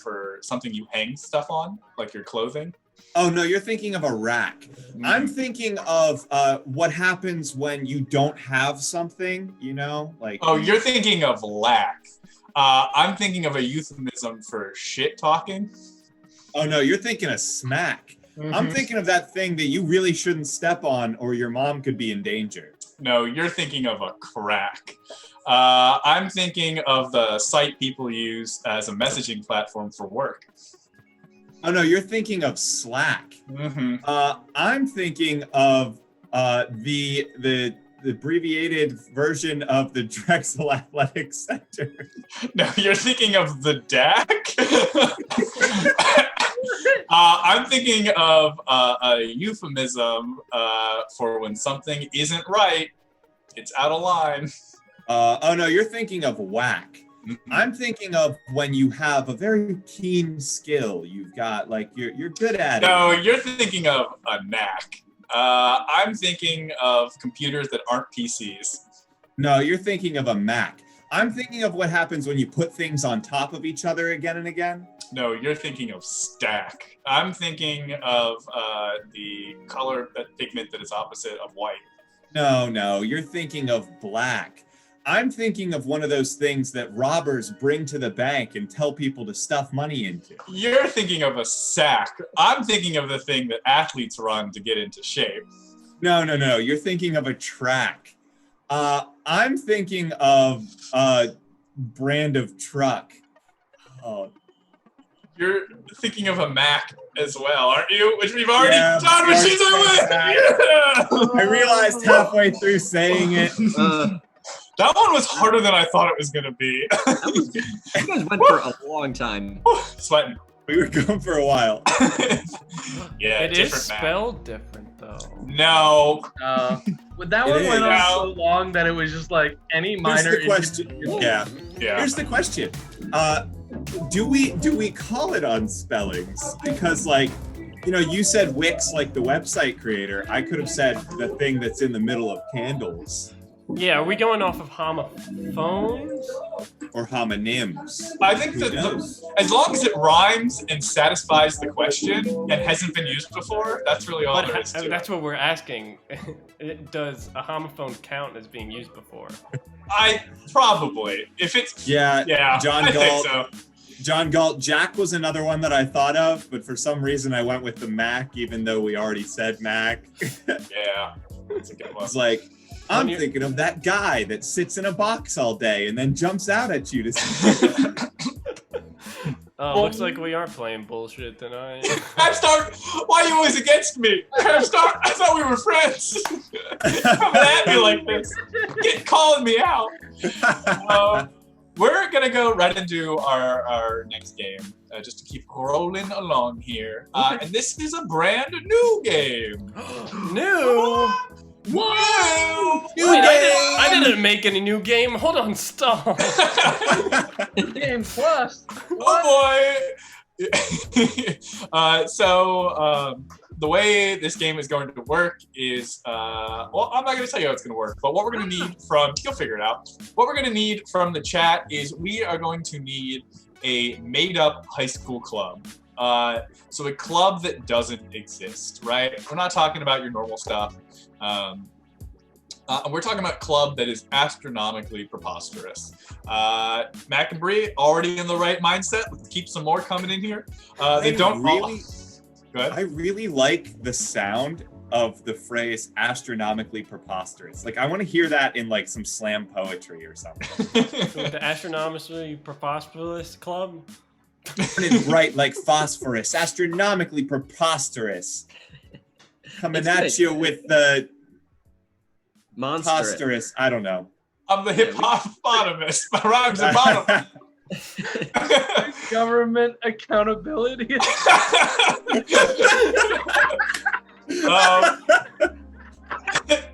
for something you hang stuff on, like your clothing. Oh, no, you're thinking of a rack. Mm-hmm. I'm thinking of what happens when you don't have something, you know? Like. Oh, you're thinking of lack. I'm thinking of a euphemism for shit talking. Oh, no, you're thinking of smack. Mm-hmm. I'm thinking of that thing that you really shouldn't step on or your mom could be in danger. No, you're thinking of a crack. I'm thinking of the site people use as a messaging platform for work. Oh, no, you're thinking of Slack. Mm-hmm. I'm thinking of the abbreviated version of the Drexel Athletic Center. No, you're thinking of the DAC? I'm thinking of a euphemism for when something isn't right, it's out of line. Oh, no, you're thinking of whack. Mm-hmm. I'm thinking of when you have a very keen skill. You've got, like, you're good at it. No, you're thinking of a knack. I'm thinking of computers that aren't PCs. No, you're thinking of a Mac. I'm thinking of what happens when you put things on top of each other again and again. No, you're thinking of stack. I'm thinking of the color pigment that is opposite of white. No, you're thinking of black. I'm thinking of one of those things that robbers bring to the bank and tell people to stuff money into. You're thinking of a sack. I'm thinking of the thing that athletes run to get into shape. No, you're thinking of a track. I'm thinking of a brand of truck. Oh. You're thinking of a Mac as well, aren't you? Which we've already done, which is I realized halfway through saying it. That one was harder than I thought it was going to be. You guys went for a long time. Sweating. We were going for a while. Yeah, It is different Mac. spelled different, though. No. But that one went on so long that it was just like any minor. Here's the question. Yeah. Here's the question. Do we call it on spellings? Because, like, you know, you said Wix, like the website creator. I could have said the thing that's in the middle of candles. Yeah, are we going off of homophones? Or homonyms. I think that as long as it rhymes and satisfies the question and hasn't been used before, that's really all there is to That's what we're asking. Does a homophone count as being used before? Probably. If it's Yeah, John I Galt. think so. John Galt. Jack was another one that I thought of, but for some reason I went with the Mac, even though we already said Mac. Yeah, that's a good one. It's like, I'm thinking of that guy that sits in a box all day and then jumps out at you to Looks like we are playing bullshit tonight. Capstar, why are you always against me? Capstar, I thought we were friends. Coming at me like this. Calling me out. We're going to go right into our next game, just to keep rolling along here. And this is a brand new game. New? Whoa! Wait, I didn't make any new game. Hold on, stop. Game Plus. Oh boy! The way this game is going to work is, well, I'm not going to tell you how it's going to work, but what we're going to need you'll figure it out. What we're going to need from the chat is we are going to need a made-up high school club. So a club that doesn't exist, right? We're not talking about your normal stuff. We're talking about a club that is astronomically preposterous. Mac and Bree, already in the right mindset. Let's keep some more coming in here. They don't really. Go ahead. I really like the sound of the phrase astronomically preposterous. Like, I want to hear that in like some slam poetry or something. The astronomically preposterous club? Right, like phosphorus, astronomically preposterous. Coming It's at good. you with the Monster. preposterous. I don't know. I'm the hippopotamus. My rhymes are bottom. Government accountability.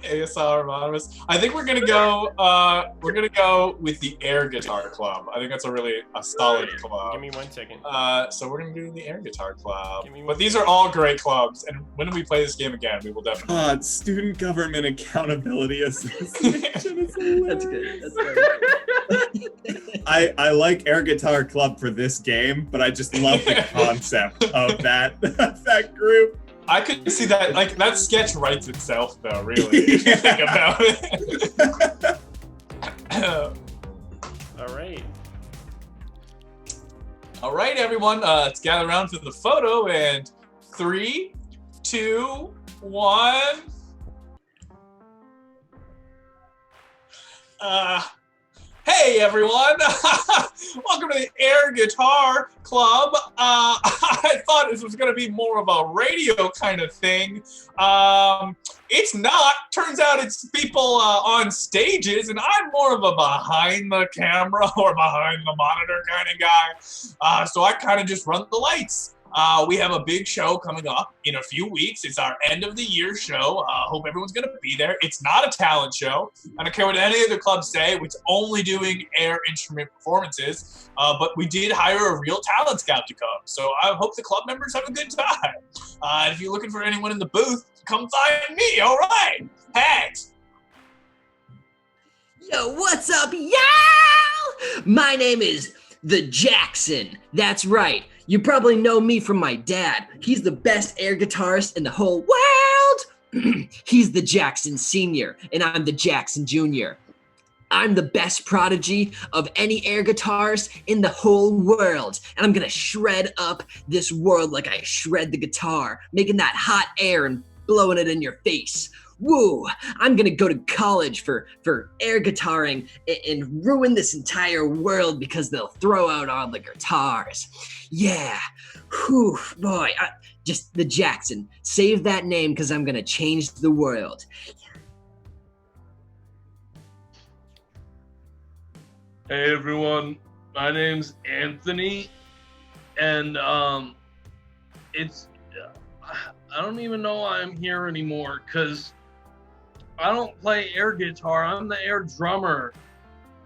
ASR Anonymous. I think we're gonna go with the Air Guitar Club. I think that's a solid club. Give me 1 second. So we're gonna do the Air Guitar Club. But these are all great clubs, and when we play this game again, we will definitely. God, Student Government Accountability Association is hilarious. That's good. That's good. I like Air Guitar Club for this game, but I just love the concept of that group. I could see that, like, that sketch writes itself, though, really, if you think about it. All right, everyone, let's gather around for the photo, and 3, 2, 1. Hey, everyone! Welcome to the Air Guitar Club. I thought this was going to be more of a radio kind of thing. It's not. Turns out it's people on stages, and I'm more of a behind the camera or behind the monitor kind of guy. So I kind of just run the lights. We have a big show coming up in a few weeks. It's our end of the year show. Hope everyone's going to be there. It's not a talent show. I don't care what any other clubs say. It's only doing air instrument performances. But we did hire a real talent scout to come. So I hope the club members have a good time. If you're looking for anyone in the booth, come find me. All right. Hex. Yo, what's up, y'all? My name is the Jackson. That's right. You probably know me from my dad. He's the best air guitarist in the whole world. He's the Jackson Senior, and I'm the Jackson Junior. I'm the best prodigy of any air guitarist in the whole world, and I'm gonna shred up this world like I shred the guitar, making that hot air and blowing it in your face. Woo! I'm gonna go to college for air guitaring and ruin this entire world because they'll throw out all the guitars. Yeah. Whew, boy. Just the Jackson. Save that name because I'm gonna change the world. Hey everyone, my name's Anthony, and I don't even know why I'm here anymore because I don't play air guitar. I'm the air drummer.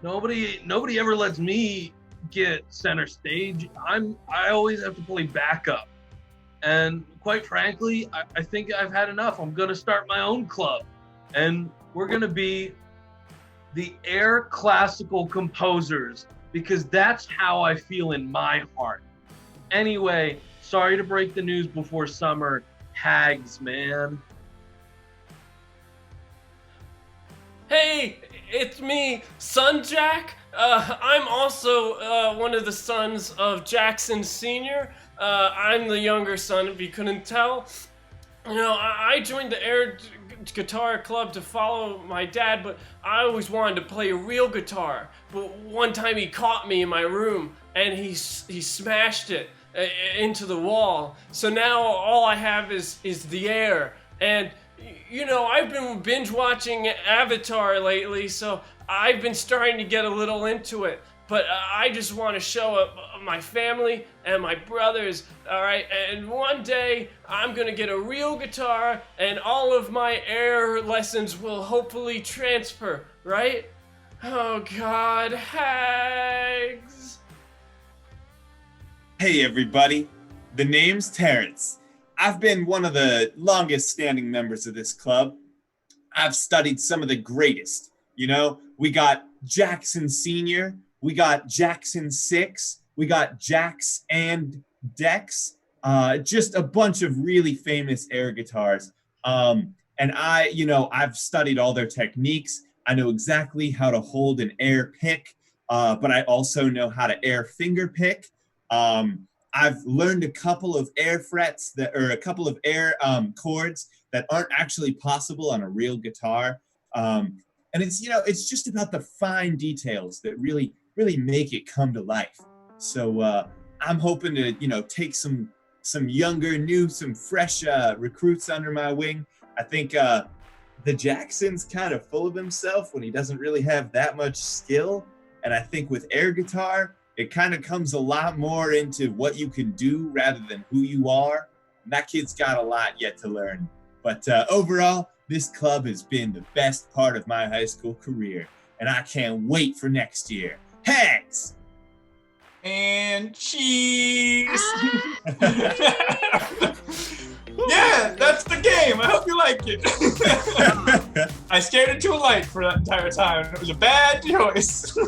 Nobody ever lets me get center stage. I always have to play backup. And quite frankly, I think I've had enough. I'm gonna start my own club, and we're gonna be the Air Classical Composers because that's how I feel in my heart. Anyway, sorry to break the news before summer. Hags, man. Hey, it's me, Son Jack. I'm also one of the sons of Jackson Senior. I'm the younger son, if you couldn't tell. You know, I joined the Air Guitar Club to follow my dad, but I always wanted to play a real guitar. But one time he caught me in my room, and he smashed it into the wall. So now all I have is the air. And you know, I've been binge watching Avatar lately, so I've been starting to get a little into it. But I just want to show up my family and my brothers, all right? And one day I'm gonna get a real guitar, and all of my air lessons will hopefully transfer, right? Oh God, hags. Hey everybody, the name's Terrence. I've been one of the longest standing members of this club. I've studied some of the greatest. You know, we got Jackson Senior, we got Jackson 6, we got Jax and Dex, just a bunch of really famous air guitars. And I've studied all their techniques. I know exactly how to hold an air pick, but I also know how to air finger pick. I've learned a couple of air frets a couple of air chords that aren't actually possible on a real guitar. And it's just about the fine details that really make it come to life. So I'm hoping to, take some younger, new, some fresh recruits under my wing. I think the Jackson's kind of full of himself when he doesn't really have that much skill. And I think with air guitar, it kind of comes a lot more into what you can do rather than who you are. And that kid's got a lot yet to learn. But overall, this club has been the best part of my high school career, and I can't wait for next year. Hex! And cheese. Yeah, that's the game. I hope you like it. I stared into a light for that entire time. It was a bad choice. I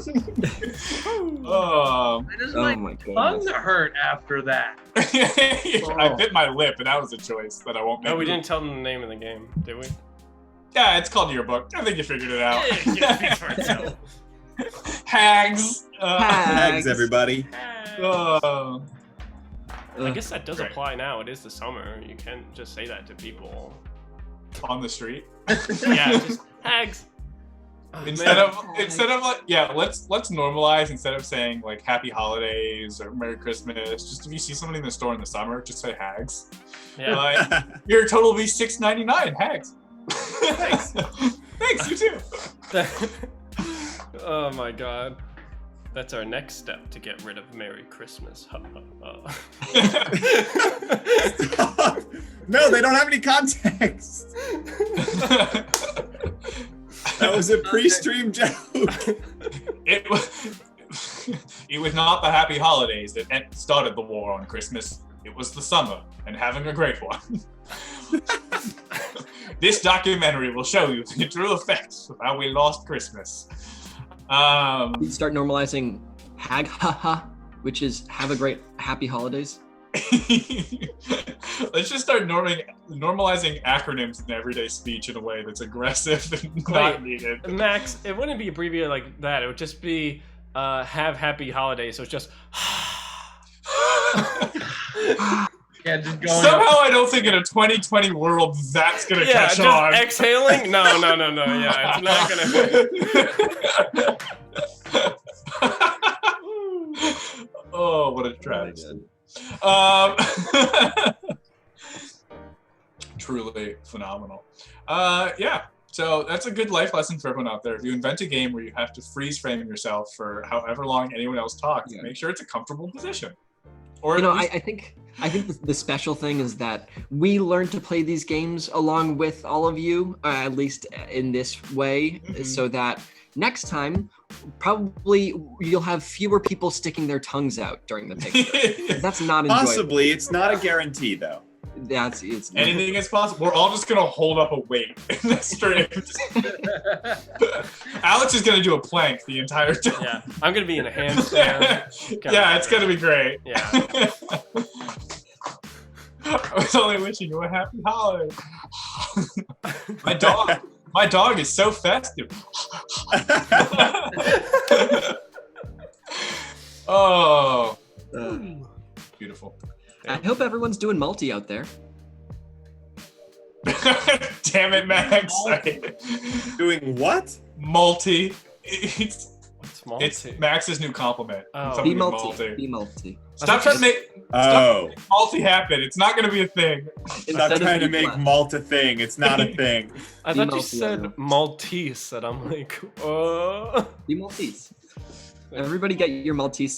just Oh like my tongue goodness. hurt after that. I bit my lip, and that was a choice that I won't make. No, we didn't tell them the name of the game, did we? Yeah, it's called Yearbook. I think you figured it out. Yeah, Hags. Hex, everybody. I guess that does Great. apply now. It is the summer. You can't just say that to people. On the street. Yeah, just hags. Oh, Instead man. of like, yeah, let's normalize, instead of saying like happy holidays or Merry Christmas, just if you see somebody in the store in the summer, just say hags. Yeah. Your total will be $6.99. Hags. Thanks. Thanks, you too. Oh my god. That's our next step to get rid of Merry Christmas. No, they don't have any context. That was a pre-stream joke. It was not the happy holidays that started the war on Christmas. It was the summer and having a great one. This documentary will show you the true effects of how we lost Christmas. We start normalizing hag haha, which is have a great happy holidays. Let's just start normalizing acronyms in everyday speech in a way that's aggressive and not needed. Max, it wouldn't be abbreviated like that. It would just be have happy holidays. So it's just Yeah, just going. Somehow I don't think in a 2020 world that's gonna catch just on. exhaling? No. Yeah, it's not gonna. Oh, what a travesty. Truly phenomenal. Yeah, so that's a good life lesson for everyone out there. If you invent a game where you have to freeze frame yourself for however long anyone else talks, make sure it's a comfortable position. Or You know, at least- I think the special thing is that we learned to play these games along with all of you, at least in this way, so that next time, probably you'll have fewer people sticking their tongues out during the picture. That's not enjoyable. Possibly, it's not a guarantee though. It's anything is possible. We're all just gonna hold up a weight in the stream. Alex is gonna do a plank the entire time. Yeah, I'm gonna be in a handstand. Yeah, it's gonna be great. Yeah. I was only wishing you a happy holiday. My dog is so festive. Oh, beautiful. I hope everyone's doing multi out there. Damn it, Max. Doing what? Multi. It's multi? It's Max's new compliment. Oh. Somebody Be multi. multi. Be multi. Stop trying to make multi happen. It's not going to be a thing. Stop trying to make malt a thing. It's not a thing. I thought you said Maltese, and I'm like, Be Maltese. Everybody get your Maltese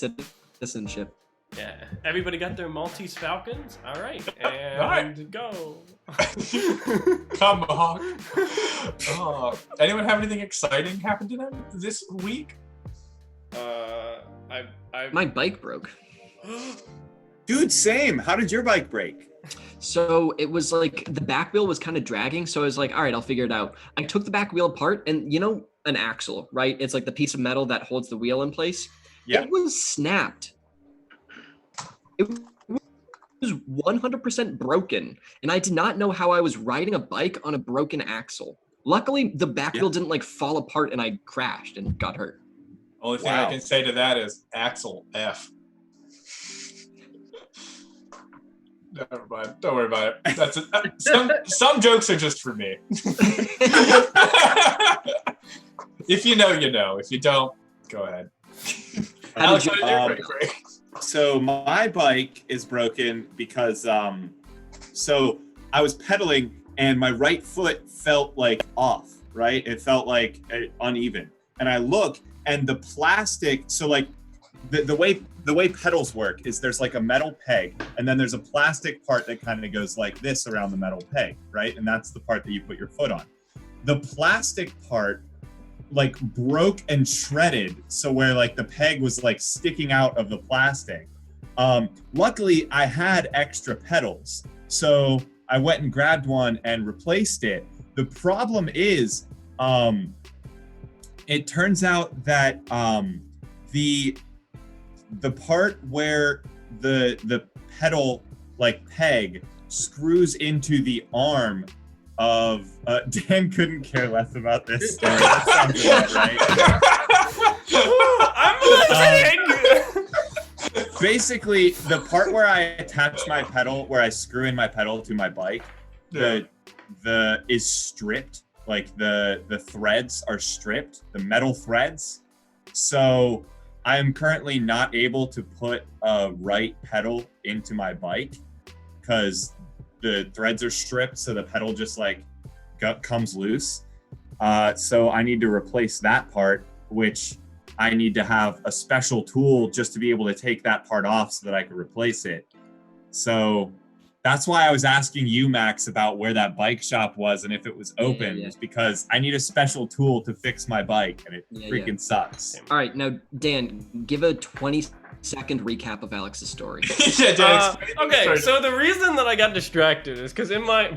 citizenship. Yeah. Everybody got their Maltese Falcons? All right. And All right. go. Come on. Oh. Anyone have anything exciting happen to them this week? My bike broke. Dude, same. How did your bike break? So it was like the back wheel was kind of dragging. So I was like, all right, I'll figure it out. I took the back wheel apart and an axle, right? It's like the piece of metal that holds the wheel in place. Yeah. It was snapped. It was 100% broken. And I did not know how I was riding a bike on a broken axle. Luckily, the back wheel didn't like fall apart and I crashed and got hurt. Only thing I can say to that is Axel F. Never mind. Don't worry about it. That's it. Some jokes are just for me. If you know, you know. If you don't, go ahead. Alex, how did your bike break? So my bike is broken because so I was pedaling and my right foot felt like off, right? It felt like uneven. And I look and the plastic, so like the way pedals work is there's like a metal peg, and then there's a plastic part that kind of goes like this around the metal peg, right? And that's the part that you put your foot on. The plastic part like broke and shredded, so where like the peg was like sticking out of the plastic. Luckily, I had extra pedals, so I went and grabbed one and replaced it. The problem is, it turns out that the part where the pedal like peg screws into the arm of Dan couldn't care less about this story. That sounds about right. I'm listening. Basically, the part where I attach my pedal, where I screw in my pedal to my bike, the is stripped. Like the threads are stripped, the metal threads. So I am currently not able to put a right pedal into my bike because the threads are stripped, so the pedal just like comes loose. So I need to replace that part, which I need to have a special tool just to be able to take that part off so that I can replace it. So that's why I was asking you, Max, about where that bike shop was and if it was open, was because I need a special tool to fix my bike, and it freaking sucks. All right, now, Dan, give a 20-second recap of Alex's story. Okay, so the reason that I got distracted is because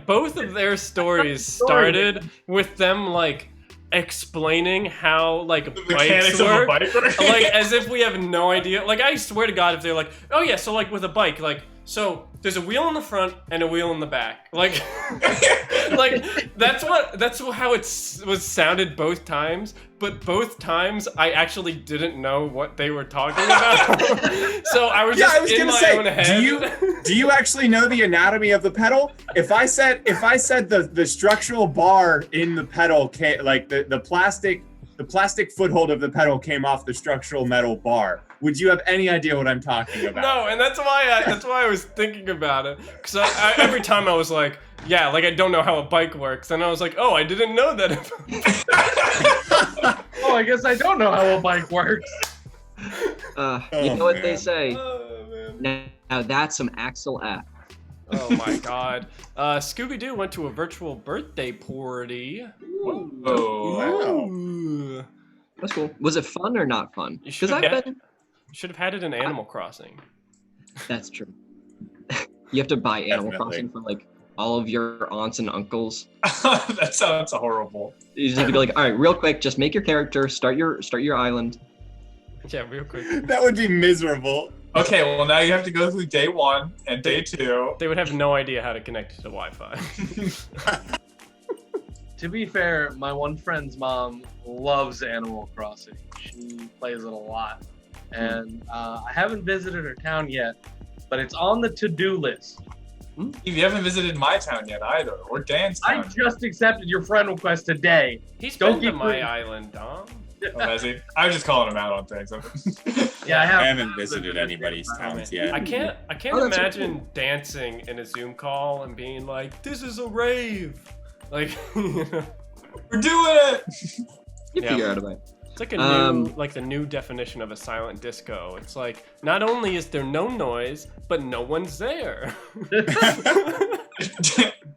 both of their stories started with them like explaining how like bikes work, like as if we have no idea. Like I swear to God, if they're like, oh yeah, so like with a bike, like so there's a wheel in the front and a wheel in the back, like like that's how it was sounded both times, but both times I actually didn't know what they were talking about. So I was just in my own head. Do you actually know the anatomy of the pedal? If I said the structural bar in the pedal like the plastic foothold of the pedal came off the structural metal bar, would you have any idea what I'm talking about? No, and that's why I was thinking about it, because I every time I was like, yeah, like I don't know how a bike works, and I was like, oh, I didn't know that. Oh, I guess I don't know how a bike works. You know what they say? Now that's some Axel F. Oh my God. Scooby-Doo went to a virtual birthday party. Wow. That's cool. Was it fun or not fun? You should have had it in Animal Crossing. That's true. You have to buy Animal Crossing for like all of your aunts and uncles. That sounds horrible. You just have to be like, all right, real quick, just make your character, start your island. Yeah, real quick. That would be miserable. Okay, well now you have to go through day 1 and day 2. They would have no idea how to connect to the Wi-Fi. To be fair, my one friend's mom loves Animal Crossing. She plays it a lot. And I haven't visited her town yet, but it's on the to-do list. You haven't visited my town yet either, or Dan's town. I just accepted your friend request today. He's been to my island, Dom. Oh, has he? I was just calling him out on things. Yeah, I haven't visited anybody's towns yet. I can't imagine dancing in a Zoom call and being like, "This is a rave," like, you know. We're doing it. You figure out a way. It's like the new definition of a silent disco. It's like not only is there no noise, but no one's there.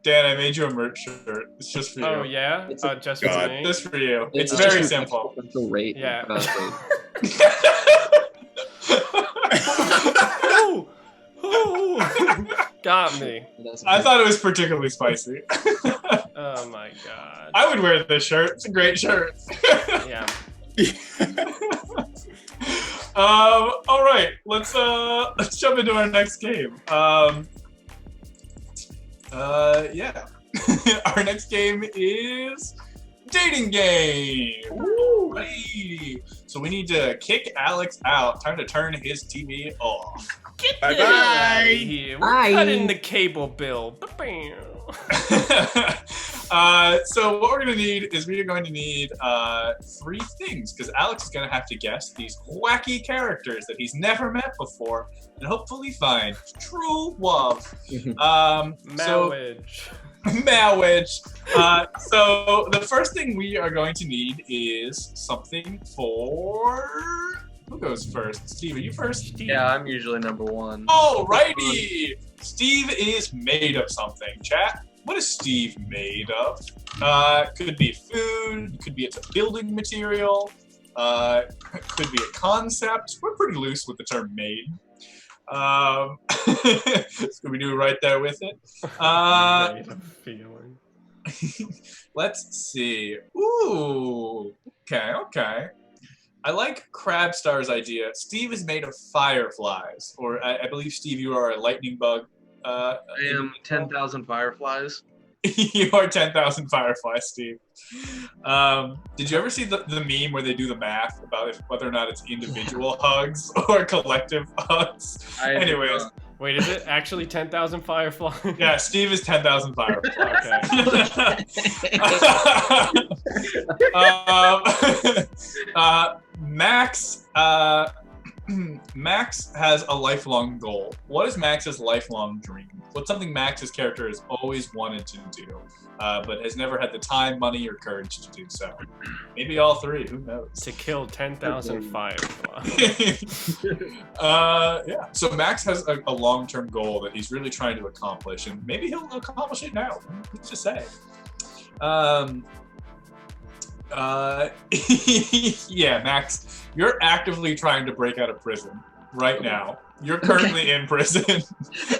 Dan, I made you a merch shirt. It's just for you. Oh yeah, just for me. Just for you. It's very simple. Rate. Yeah. Got me. I thought it was particularly spicy. Oh my God. I would wear this shirt. It's a great shirt. Yeah. All right. Let's jump into our next game. Yeah. Our next game is dating game. Woo! Hey. So we need to kick Alex out. Time to turn his TV off. Get here. We're cutting the cable bill. So what we're going to need is we are going to need 3 things, because Alex is going to have to guess these wacky characters that he's never met before and hopefully find true love. Marriage. So the first thing we are going to need is something for Who goes first? Steve, are you first? Yeah, I'm usually number one. Alrighty! Steve is made of something. Chat, what is Steve made of? Could be food, could be it's a building material, could be a concept. We're pretty loose with the term made. Scooby-Doo right there with it. Made of feeling. Let's see. Ooh, okay. I like Crabstar's idea. Steve is made of fireflies, or I believe, Steve, you are a lightning bug. I am 10,000 fireflies. You are 10,000 fireflies, Steve. Did you ever see the meme where they do the math about whether or not it's individual hugs or collective hugs? Anyways. Wait, is it actually 10,000 fireflies? Yeah, Steve is 10,000 fireflies. Okay. Max has a lifelong goal. What is Max's lifelong dream? What's something Max's character has always wanted to do, but has never had the time, money, or courage to do so? Maybe all three, who knows? To kill 10,000 fireflies. Yeah, so Max has a long-term goal that he's really trying to accomplish, and maybe he'll accomplish it now. Who's to say? Yeah, Max, you're actively trying to break out of prison right now. You're currently in prison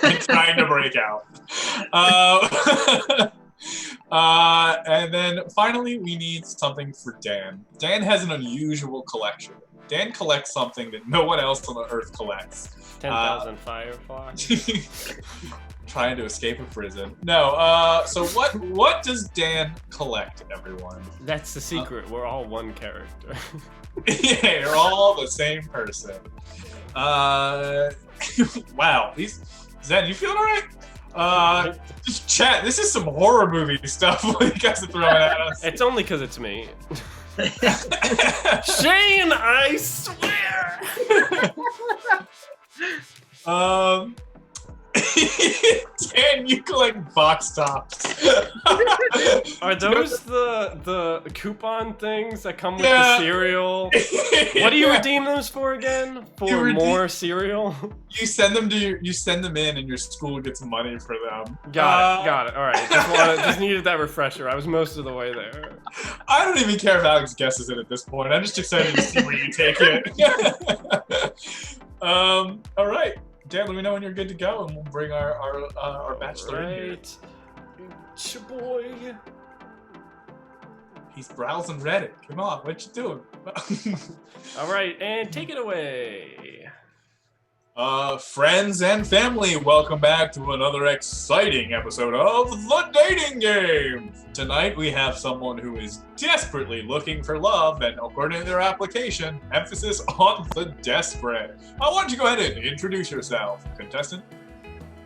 and trying to break out. And then finally, we need something for Dan. Dan has an unusual collection. Dan collects something that no one else on the earth collects. 10,000 fireflies. Trying to escape a prison. No, so what does Dan collect, everyone? That's the secret. We're all one character. Yeah, you're all the same person. Wow. Zen, you feeling alright? Just chat. This is some horror movie stuff what you guys are throwing at us. It's only because it's me. Shane, I swear! Dan, you collect box tops. Are those the coupon things that come with the cereal? What do you redeem those for again? For more cereal? You send them in, and your school gets money for them. Got it. All right, just needed that refresher. I was most of the way there. I don't even care if Alex guesses it at this point. I'm just excited to see where you take it. All right. Dan, let me know when you're good to go, and we'll bring our bachelor in here. Chaboy. He's browsing Reddit. Come on, what you doing? All right, and take it away. Friends and family, welcome back to another exciting episode of The Dating Game. Tonight we have someone who is desperately looking for love, and according to their application, emphasis on the desperate. Why don't you go ahead and introduce yourself, contestant?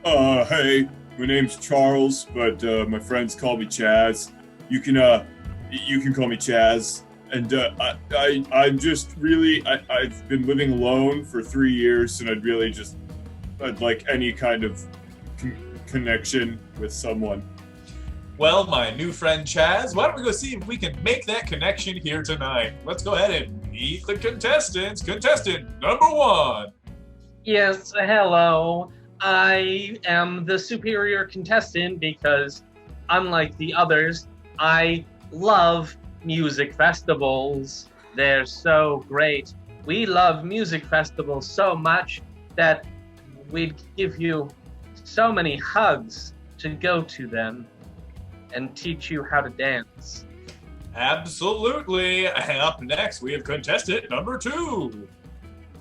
Hey, my name's Charles, but my friends call me Chaz. You can call me Chaz. And I'm just really, I've been living alone for 3 years, and I'd like any kind of connection with someone. Well, my new friend Chaz, why don't we go see if we can make that connection here tonight? Let's go ahead and meet the contestants. Contestant number 1. Yes, hello. I am the superior contestant because, unlike the others, I love music festivals. They're so great. We love music festivals so much that we'd give you so many hugs to go to them and teach you how to dance. Absolutely. Up next, we have contestant number 2.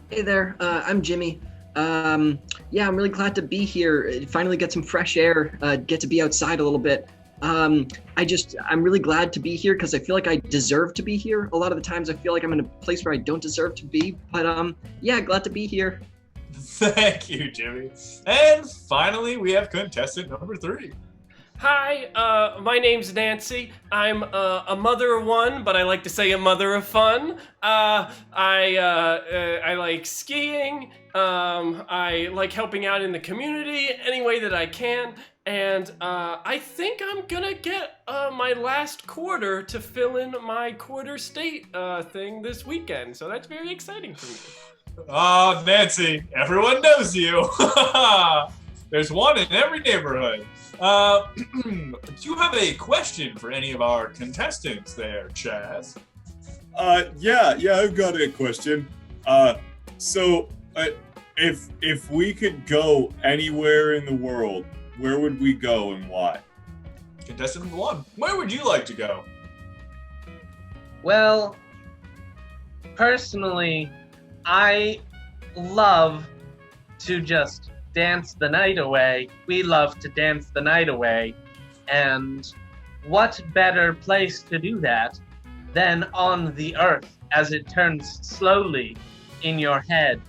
Hey there, I'm Jimmy. I'm really glad to be here. Finally get some fresh air, get to be outside a little bit. I'm really glad to be here because I feel like I deserve to be here. A lot of the times I feel like I'm in a place where I don't deserve to be, but glad to be here. Thank you, Jimmy. And finally, we have contestant number 3. Hi, my name's Nancy. I'm a mother of one, but I like to say a mother of fun. I like skiing. I like helping out in the community any way that I can. And I think I'm gonna get my last quarter to fill in my quarter state thing this weekend. So that's very exciting for me. Nancy, everyone knows you. There's one in every neighborhood. Do you have a question for any of our contestants there, Chaz? Yeah, I've got a question. If we could go anywhere in the world, where would we go and why? Contestant number 1, where would you like to go? Well, personally, I love to just dance the night away. We love to dance the night away. And what better place to do that than on the earth as it turns slowly in your head?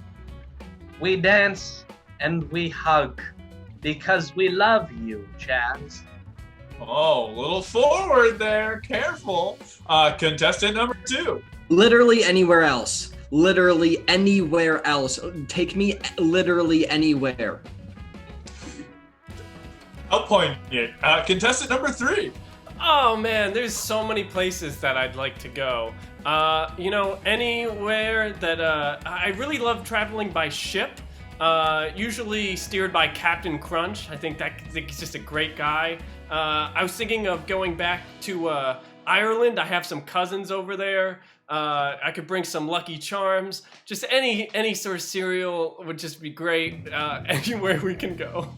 We dance and we hug because we love you, Chaz. Oh, a little forward there. Careful. Contestant number 2. Literally anywhere else. Literally anywhere else. Take me literally anywhere. I'll point it. Contestant number 3. Oh man, there's so many places that I'd like to go. Anywhere that I really love traveling by ship. Usually steered by Captain Crunch. I think he's just a great guy. I was thinking of going back to Ireland. I have some cousins over there. I could bring some Lucky Charms. Just any sort of cereal would just be great. Anywhere we can go.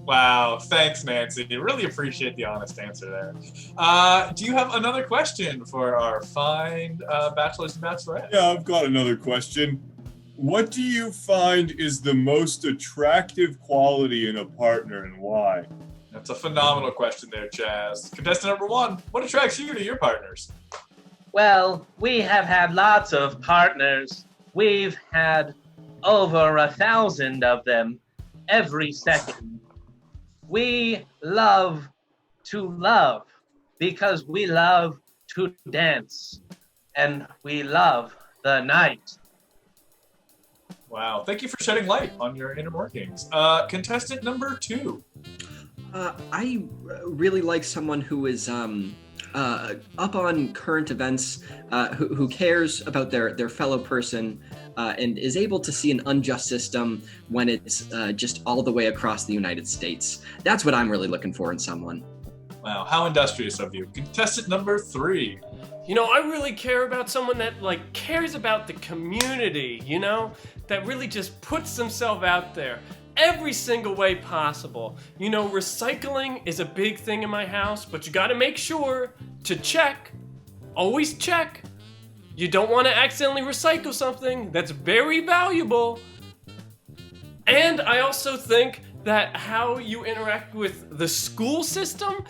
Wow, thanks, Nancy. Really appreciate the honest answer there. Do you have another question for our fine bachelors and bachelorettes? Yeah, I've got another question. What do you find is the most attractive quality in a partner and why? That's a phenomenal question there, Chaz. Contestant number 1, what attracts you to your partners? Well, we have had lots of partners. We've had over 1,000 of them every second. We love to love because we love to dance and we love the night. Wow, thank you for shedding light on your inner workings. Contestant number 2. I really like someone who is up on current events, who cares about their fellow person, and is able to see an unjust system when it's just all the way across the United States. That's what I'm really looking for in someone. Wow, how industrious of you. Contestant number 3. I really care about someone that cares about the community, that really just puts themselves out there every single way possible. Recycling is a big thing in my house, but you gotta make sure to check, always check. You don't want to accidentally recycle something that's very valuable. And I also think that how you interact with the school system,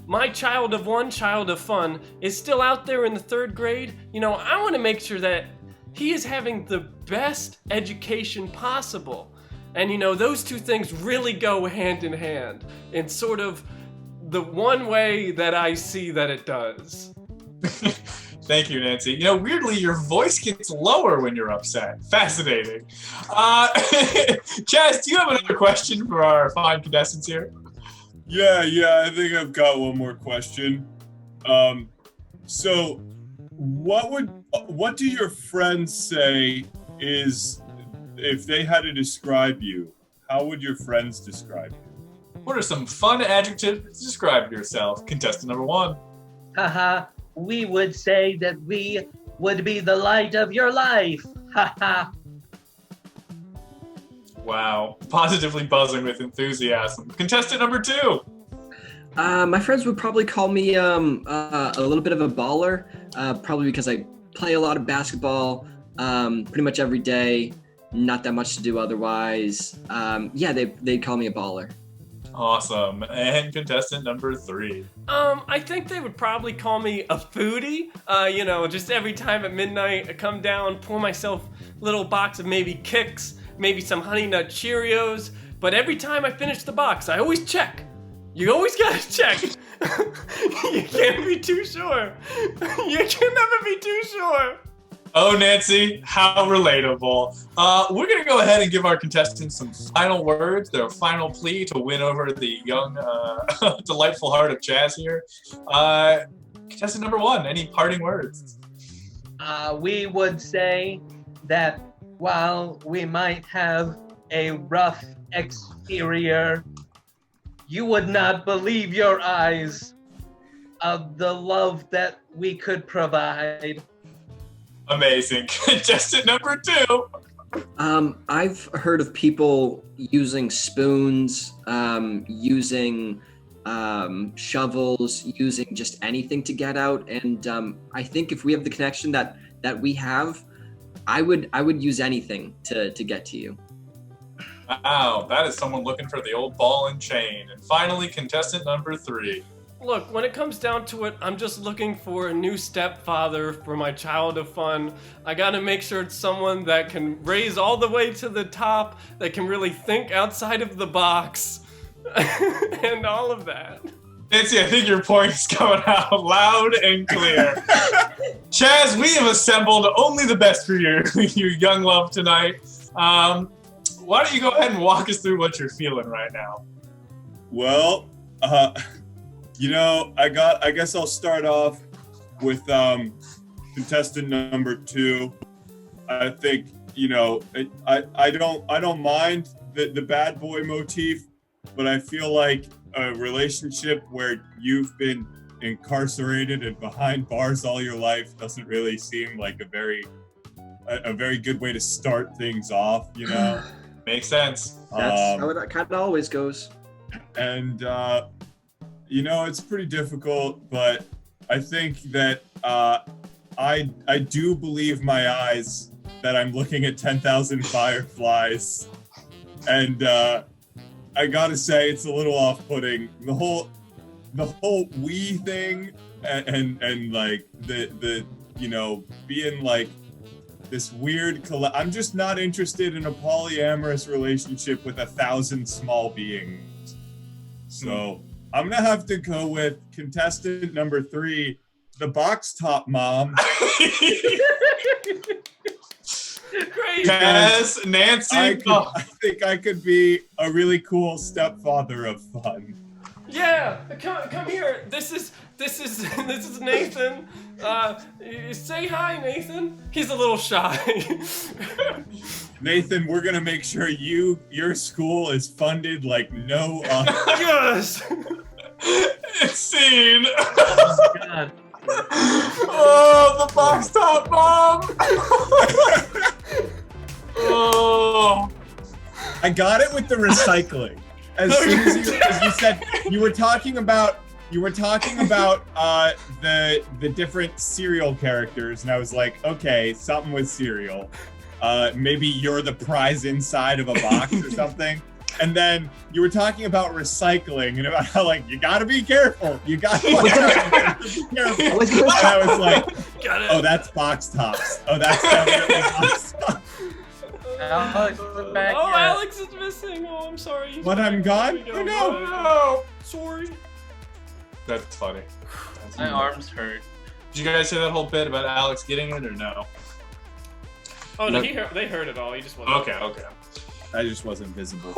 my child of 1, child of fun, is still out there in the 3rd grade. I want to make sure that he is having the best education possible. And those two things really go hand in hand in sort of the one way that I see that it does. Thank you, Nancy. Weirdly, your voice gets lower when you're upset. Fascinating. Chaz, do you have another question for our fine contestants here? Yeah, I think I've got one more question. So what do your friends say is, if they had to describe you, how would your friends describe you? What are some fun adjectives to describe yourself? Contestant number 1. Haha, we would say that we would be the light of your life. Haha. Wow, positively buzzing with enthusiasm. Contestant number 2. My friends would probably call me a little bit of a baller, probably because I play a lot of basketball pretty much every day. Not that much to do otherwise. They'd call me a baller. Awesome. And contestant number 3. I think they would probably call me a foodie. Just every time at midnight I come down, pour myself a little box of maybe Kicks, maybe some Honey Nut Cheerios. But every time I finish the box, I always check. You always gotta check. You can't be too sure. You can never be too sure. Oh, Nancy, how relatable. We're going to go ahead and give our contestants some final words, their final plea to win over the young, delightful heart of Chaz here. Contestant number 1, any parting words? We would say that while we might have a rough exterior, you would not believe your eyes of the love that we could provide. Amazing. Contestant number 2. I've heard of people using spoons, using shovels, using just anything to get out, and I think if we have the connection that we have, I would use anything to get to you. Wow, that is someone looking for the old ball and chain. And finally, contestant number 3. Look, when it comes down to it, I'm just looking for a new stepfather for my child of fun. I gotta make sure it's someone that can raise all the way to the top, that can really think outside of the box, and all of that. Nancy, I think your point is coming out loud and clear. Chaz, we have assembled only the best for your young love tonight. Why don't you go ahead and walk us through what you're feeling right now? Well, I guess I'll start off with contestant number 2. I think, I don't mind the bad boy motif, but I feel like a relationship where you've been incarcerated and behind bars all your life doesn't really seem like a very good way to start things off, Makes sense. That's how it kind of always goes. And it's pretty difficult, but I think that I do believe my eyes that I'm looking at 10,000 fireflies, and I gotta say it's a little off-putting. The whole we thing and like the being like this weird I'm just not interested in a polyamorous relationship with 1,000 small beings. So I'm gonna have to go with contestant number 3, the box top mom. Great. Yes, Nancy. I think I could be a really cool stepfather of fun. Yeah, come here. This is Nathan. Say hi, Nathan. He's a little shy. Nathan, we're gonna make sure your school is funded like no other. Yes. It's scene. Oh my God. Oh, the box top mom. Oh. I got it with the recycling. As soon as you said you were talking about the different cereal characters, and I was like, okay, something with cereal. Maybe you're the prize inside of a box or something. And then you were talking about recycling and about how you gotta be careful. You gotta be careful. And I was like, oh, that's box tops. Oh, that's definitely box tops. Alex is back. Oh, yet. Alex is missing. Oh, I'm sorry. But I'm gone? Oh, No. Sorry. That's funny. My arms hurt. Did you guys hear that whole bit about Alex getting it or no? Oh no, they heard it all. He just wasn't. Okay. I just wasn't visible.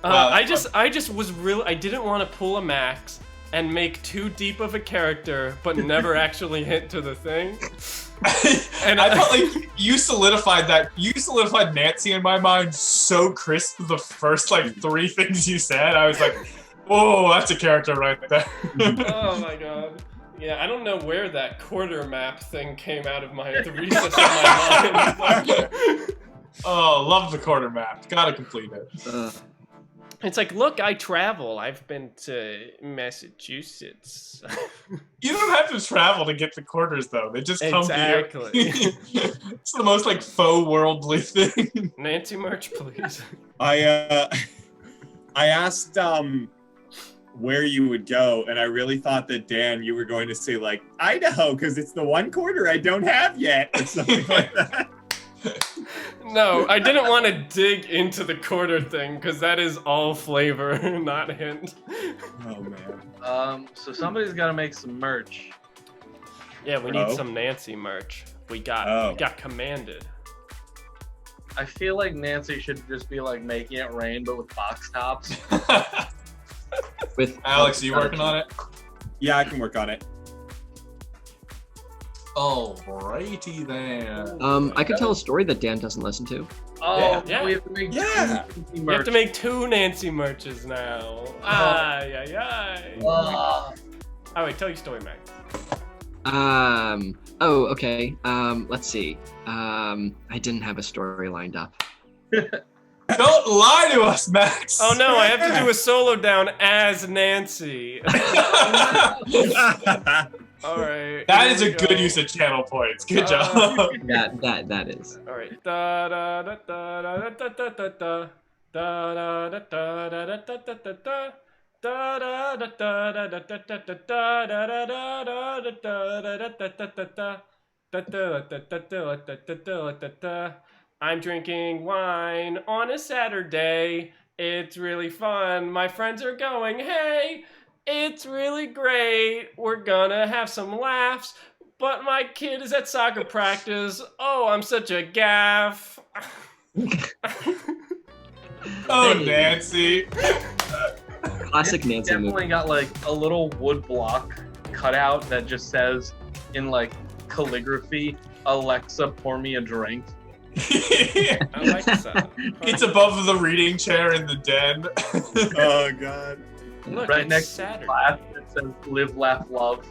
I just was real. I didn't want to pull a Max and make too deep of a character, but never actually hit to the thing. And I felt like you solidified that. You solidified Nancy in my mind so crisp the first 3 things you said. I was like, whoa, that's a character right there. Oh my god. Yeah, I don't know where that quarter map thing came out of the recess of my mind. Oh, love the quarter map. Gotta complete it. It's like, look, I travel. I've been to Massachusetts. You don't have to travel to get the quarters, though. They just come Exactly. to you. It's the most faux worldly thing. Nancy merch, please. I asked where you would go, and I really thought that Dan, you were going to say Idaho because it's the one quarter I don't have yet, or something like that. No, I didn't want to dig into the quarter thing because that is all flavor, not hint. Oh man. So somebody's got to make some merch. Yeah, we need some Nancy merch. We got commanded. I feel like Nancy should just be making it rain, but with box tops. Alex, are you working on it? Yeah, I can work on it. Alrighty then. I could tell a story that Dan doesn't listen to. Oh, Yeah. we have to make Yeah. You have to make 2 Nancy merches now. Ay, ay, ay. Oh, wait, tell your story, Max. Oh, okay. Let's see. I didn't have a story lined up. Don't lie to us, Max. Oh no, I have to do a solo down as Nancy. All right. That here is we a good go. use of channel points. Good job. That is. All right. Da da da da da da da da da da da da da da da da da. Da da da da da da da da da da da da da. I'm drinking wine on a Saturday. It's really fun. My friends are going, hey, it's really great. We're gonna have some laughs. But my kid is at soccer practice. Oh, I'm such a gaff. Oh, Nancy. Classic Nancy movie. Definitely got like a little wood block cut out that just says in like calligraphy, Alexa, pour me a drink. Alexa. It's above the reading chair in the den. Oh god. Look, Right it's next to Saturday. the glass that says live, laugh, love.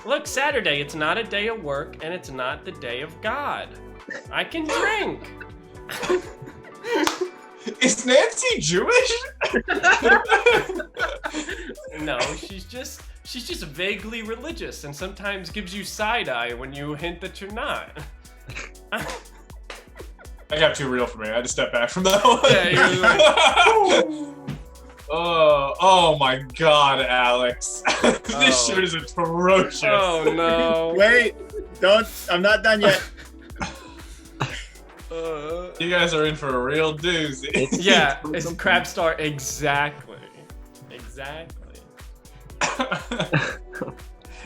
Look, Saturday, it's not a day of work and it's not the day of God. I can drink. Is Nancy Jewish? No, she's just vaguely religious and sometimes gives you side eye when you hint that you're not. I got too real for me. I had to step back from that one. Yeah, you're like, oh my god, Alex. This Oh. shirt is atrocious. oh no. Wait, don't. I'm not done yet. You guys are in for a real doozy. Yeah, it's Crab Star. Exactly.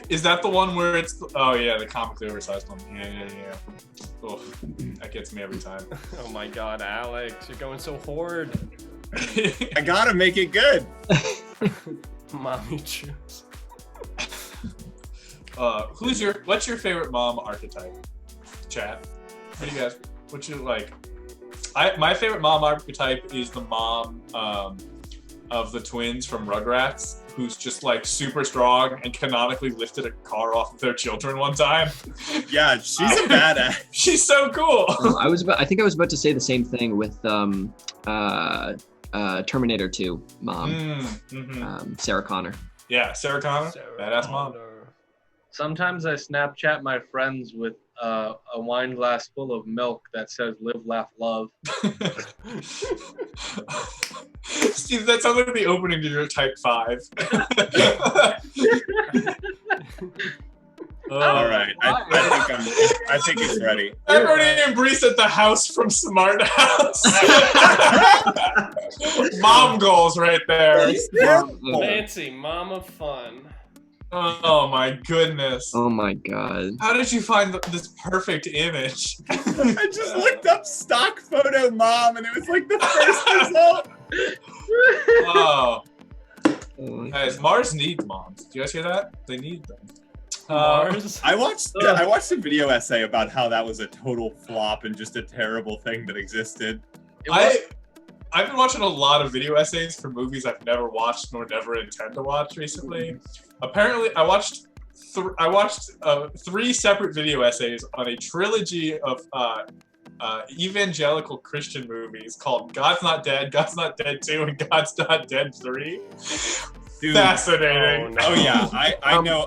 Is that the one where it's... Oh yeah, the comically oversized one. Yeah. Oh, that gets me every time. Oh my god, Alex, you're going so hard. I gotta make it good. Mommy juice. What's your favorite mom archetype? Chat. What do you guys... What you like? My favorite mom archetype is the mom of the twins from Rugrats, who's just like super strong and canonically lifted a car off of their children one time. Yeah, she's a badass. She's so cool. I think I was about to say the same thing with Terminator 2 mom, Sarah Connor. Yeah, Sarah Connor, badass mom. Sometimes I Snapchat my friends with a wine glass full of milk that says live, laugh, love. Steve, that sounds like the opening to your Type 5. All right, I think it's ready. I've already embraced at the house from Smart House. Mom goals right there. Nancy, mom of fun. Oh my goodness. Oh my god. How did you find this perfect image? I just looked up stock photo mom and it was like the first result. Oh. Guys, Mars needs moms. Do you guys hear that? They need them. Mars? I watched a video essay about how that was a total flop and just a terrible thing that existed. I've been watching a lot of video essays for movies I've never watched nor never intend to watch recently. Apparently, I watched 3 separate video essays on a trilogy of evangelical Christian movies called God's Not Dead, God's Not Dead 2, and God's Not Dead 3. Dude. Fascinating. Oh, no. Oh yeah,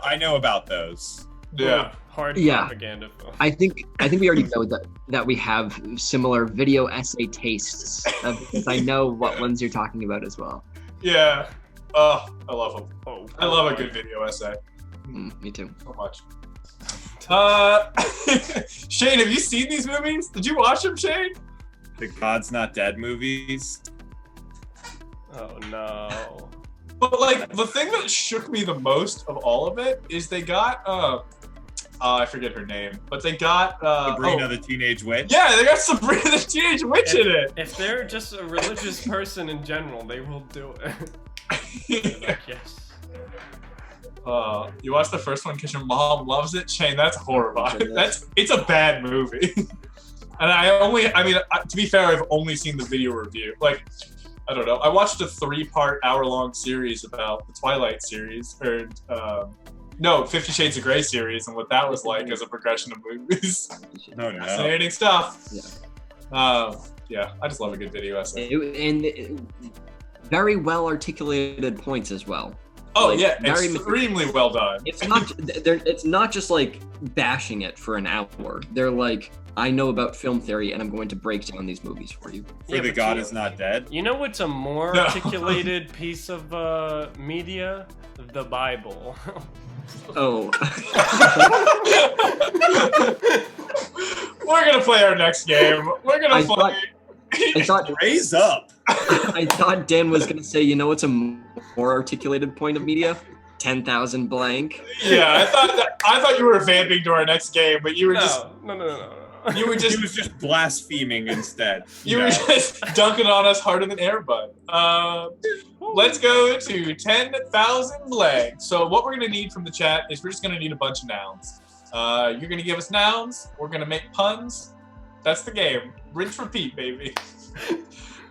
I know about those. Yeah. Hard Yeah. propaganda film. I think we already know that we have similar video essay tastes because I know what ones you're talking about as well. Yeah. Oh, I love them. Oh, I love a good video essay Me too. so much. Shane, have you seen these movies? Did you watch them, Shane? The God's Not Dead movies. Oh no. But like the thing that shook me the most of all of it is they got I forget her name, but they got Sabrina the Teenage Witch. Yeah, they got Sabrina the Teenage Witch in it. If they're just a religious person in general, they will do it. They're like, yes. You watched the first one because your mom loves it? Shane, that's horrifying. It's a bad movie. And to be fair, I've only seen the video review. Like, I don't know. I watched a 3-part hour-long series about the Twilight series, or 50 Shades of Grey series, and what that was like as a progression of movies. Oh, no. Fascinating stuff. Yeah. I just love a good video essay. Very well articulated points as well. Oh, Like, yeah, very extremely well done. It's not just like bashing it for an hour. They're like, I know about film theory and I'm going to break down these movies for you. For the God is not dead. You know what's a more articulated piece of media? The Bible. Oh. We're gonna play our next game. We're gonna play. I thought Raise up. I thought Dan was gonna say, you know what's a more articulated point of media? 10,000 blank. Yeah, I thought you were vamping to our next game, but you were No. You were just He was just blaspheming instead. You were just dunking on us harder than Airbud. Let's go to 10,000 blank. So what we're gonna need from the chat is we're just gonna need a bunch of nouns. You're gonna give us nouns. We're gonna make puns. That's the game. Rinse, repeat, baby.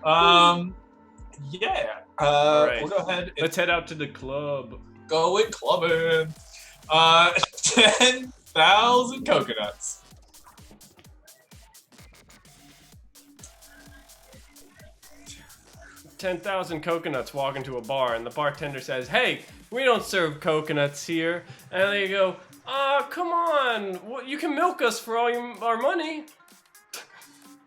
All right. We'll go ahead. Let's head out to the club. Going clubbing. 10,000 coconuts. 10,000 coconuts walk into a bar, and the bartender says, "Hey, we don't serve coconuts here." And they go, come on, you can milk us for all our money."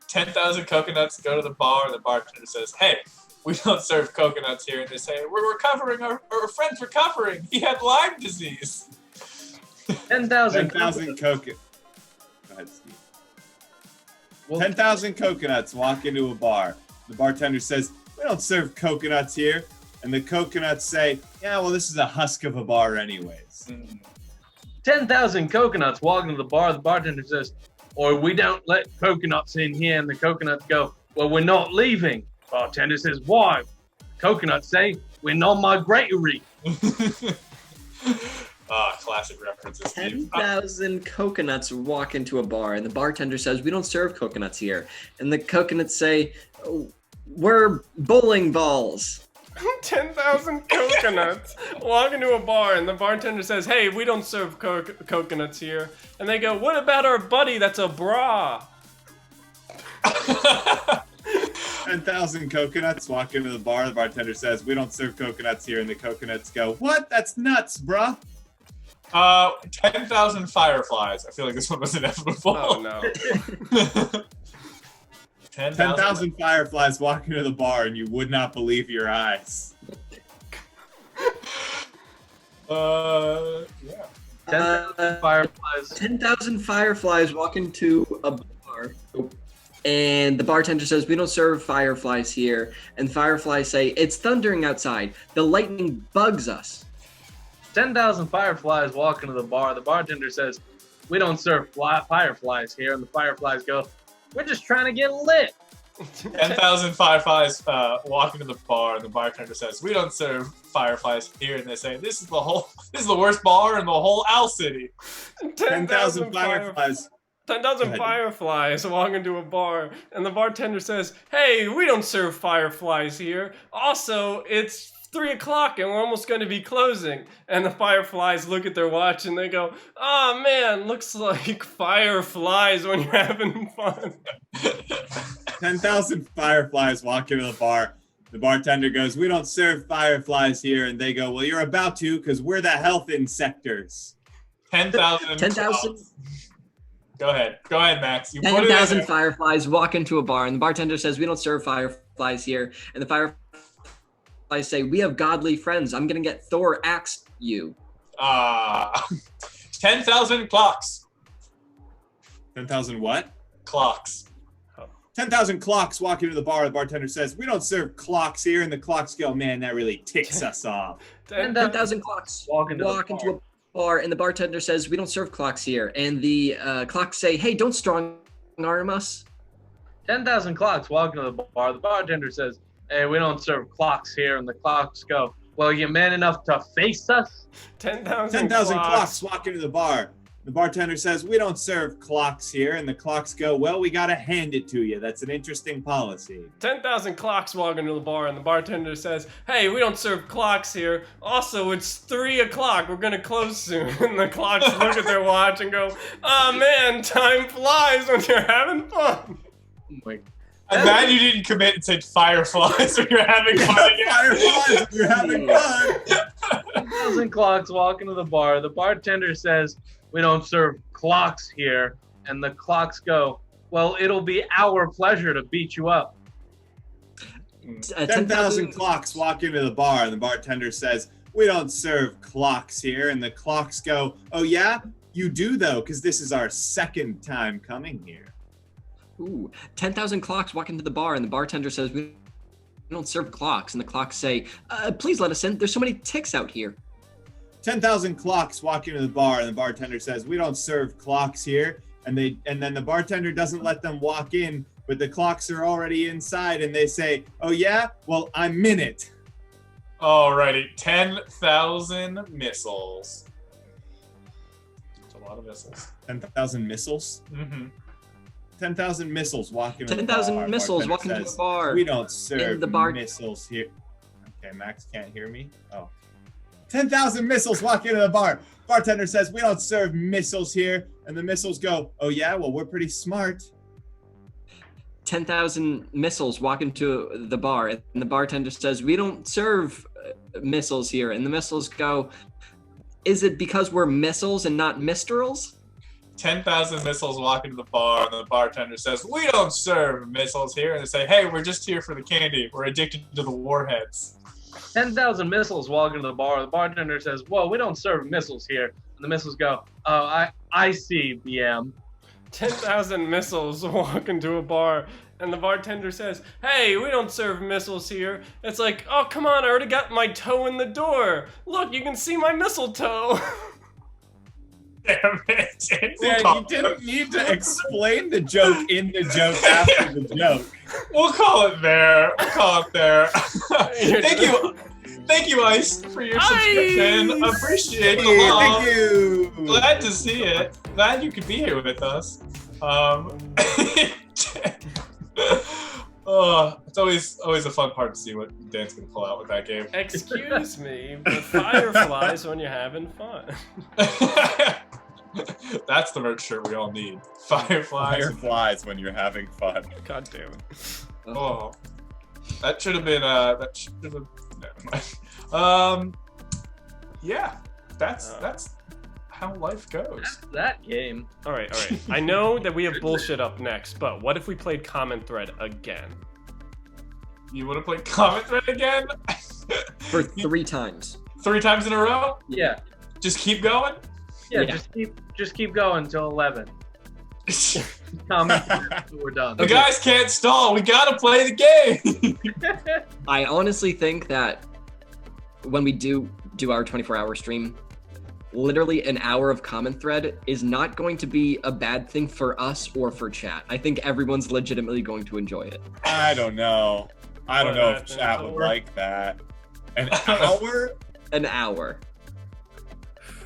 10,000 coconuts go to the bar, and the bartender says, "Hey, we don't serve coconuts here." And they say, "We're recovering, our friend's recovering. He had Lyme disease." 10,000 coconuts. Go ahead, Steve. 10,000 coconuts walk into a bar. The bartender says, "We don't serve coconuts here." And the coconuts say, "Yeah, well, this is a husk of a bar anyways." 10,000 coconuts walk into the bar. The bartender says, "Or we don't let coconuts in here." And the coconuts go, "Well, we're not leaving." Bartender says, "Why?" Coconuts say, "We're non-migratory." Classic references. 10,000 coconuts walk into a bar, and the bartender says, "We don't serve coconuts here." And the coconuts say, "We're bowling balls." 10,000 coconuts walk into a bar, and the bartender says, "Hey, we don't serve coconuts here." And they go, "What about our buddy that's a bra?" 10,000 coconuts walk into the bar. The bartender says, "We don't serve coconuts here." And the coconuts go, "What? That's nuts, bruh." 10,000 fireflies. I feel like this one was inevitable. Oh, no. 10,000 fireflies walk into the bar, and you would not believe your eyes. 10,000 fireflies. 10,000 fireflies walk into a bar, and the bartender says, "We don't serve fireflies here." And fireflies say, "It's thundering outside. The lightning bugs us." 10,000 fireflies walk into the bar. The bartender says, "We don't serve fireflies here." And the fireflies go, "We're just trying to get lit." 10,000 fireflies walk into the bar, and the bartender says, "We don't serve fireflies here." And they say, "This is the worst bar in the whole Owl City." 10,000 fireflies. 10,000 fireflies walk into a bar, and the bartender says, "Hey, we don't serve fireflies here. Also, it's 3 o'clock and we're almost going to be closing." And the fireflies look at their watch and they go, "Oh man, looks like fireflies when you're having fun." 10,000 fireflies walk into the bar. The bartender goes, "We don't serve fireflies here." And they go, "Well, you're about to, because we're the health insectors." 10,000. 10,000. Go ahead, Max. You put it in 10,000 there. fireflies walk into a bar, and the bartender says, "We don't serve fireflies here." And the fireflies say, "We have godly friends. I'm gonna get Thor axe you." 10,000 clocks. 10,000 what? Clocks. 10,000 clocks walk into the bar. The bartender says, "We don't serve clocks here." And the clocks go, "Man, that really ticks us off." 10,000 clocks walk into a bar, and the bartender says, "We don't serve clocks here." And the clocks say, "Hey, don't strong arm us." 10,000 clocks walk into the bar. The bartender says, "Hey, we don't serve clocks here." And the clocks go, Well, you're man enough to face us? 10,000 clocks walk into the bar. The bartender says, we don't serve clocks here. And the clocks go, well, we got to hand it to you. That's an interesting policy. 10,000 clocks walk into the bar, and the bartender says, hey, we don't serve clocks here. Also, it's 3 o'clock. We're going to close soon. And the clocks look at their watch and go, oh, man, time flies when you're having fun. Oh my. I'm glad you didn't commit and said fireflies when you're having fun again. Fireflies when you're having fun. 10,000 clocks walk into the bar. The bartender says, we don't serve clocks here. And the clocks go, well, it'll be our pleasure to beat you up. 10,000 clocks walk into the bar, and the bartender says, we don't serve clocks here. And the clocks go, oh, yeah? You do, though, because this is our second time coming here. Ooh, 10,000 clocks walk into the bar, and the bartender says, we don't serve clocks. And the clocks say, please let us in. There's so many ticks out here. 10,000 clocks walk into the bar, and the bartender says, we don't serve clocks here. And then the bartender doesn't let them walk in, but the clocks are already inside, and they say, oh, yeah? Well, I'm in it. Alrighty, 10,000 missiles. That's a lot of missiles. 10,000 missiles? Mm-hmm. 10,000 missiles walk into the bar. 10,000 missiles walk into the bar. We don't serve the bar. missiles here. Okay, Max can't hear me. Oh. 10,000 missiles walk into the bar. Bartender says, we don't serve missiles here. And the missiles go, oh yeah, well, we're pretty smart. 10,000 missiles walk into the bar, and the bartender says, we don't serve missiles here. And the missiles go, is it because we're missiles and not mistrals? 10,000 missiles walk into the bar, and the bartender says, we don't serve missiles here. And they say, hey, we're just here for the candy. We're addicted to the warheads. 10,000 missiles walk into the bar. The bartender says, whoa, we don't serve missiles here. And the missiles go, oh, I see, BM. 10,000 missiles walk into a bar, and the bartender says, hey, we don't serve missiles here. It's like, oh, come on, I already got my toe in the door. Look, you can see my mistletoe. Damn it. Dan, you didn't need to explain the joke in the joke after the joke. We'll call it there. Thank you, Ice, for your subscription. Appreciate the love. Thank you. Glad to see it. Glad you could be here with us. It's always a fun part to see what Dan's gonna pull out with that game. Excuse me, but fireflies when you're having fun. That's the merch shirt we all need. Fireflies when you're having fun. God damn it. Oh, that should have been. Never mind. Yeah, that's how life goes. That game. All right. I know that we have bullshit up next, but what if we played Comment Thread again? You want to play Comment Thread again? For 3 times. 3 times in a row? Yeah. Just keep going? Yeah. Just keep going until 11. Comment. We're done. The guys can't stall. We gotta play the game. I honestly think that when we do our 24-hour stream, literally an hour of comment thread is not going to be a bad thing for us or for chat. I think everyone's legitimately going to enjoy it. I don't know. I don't know if chat would like that. An hour? An hour.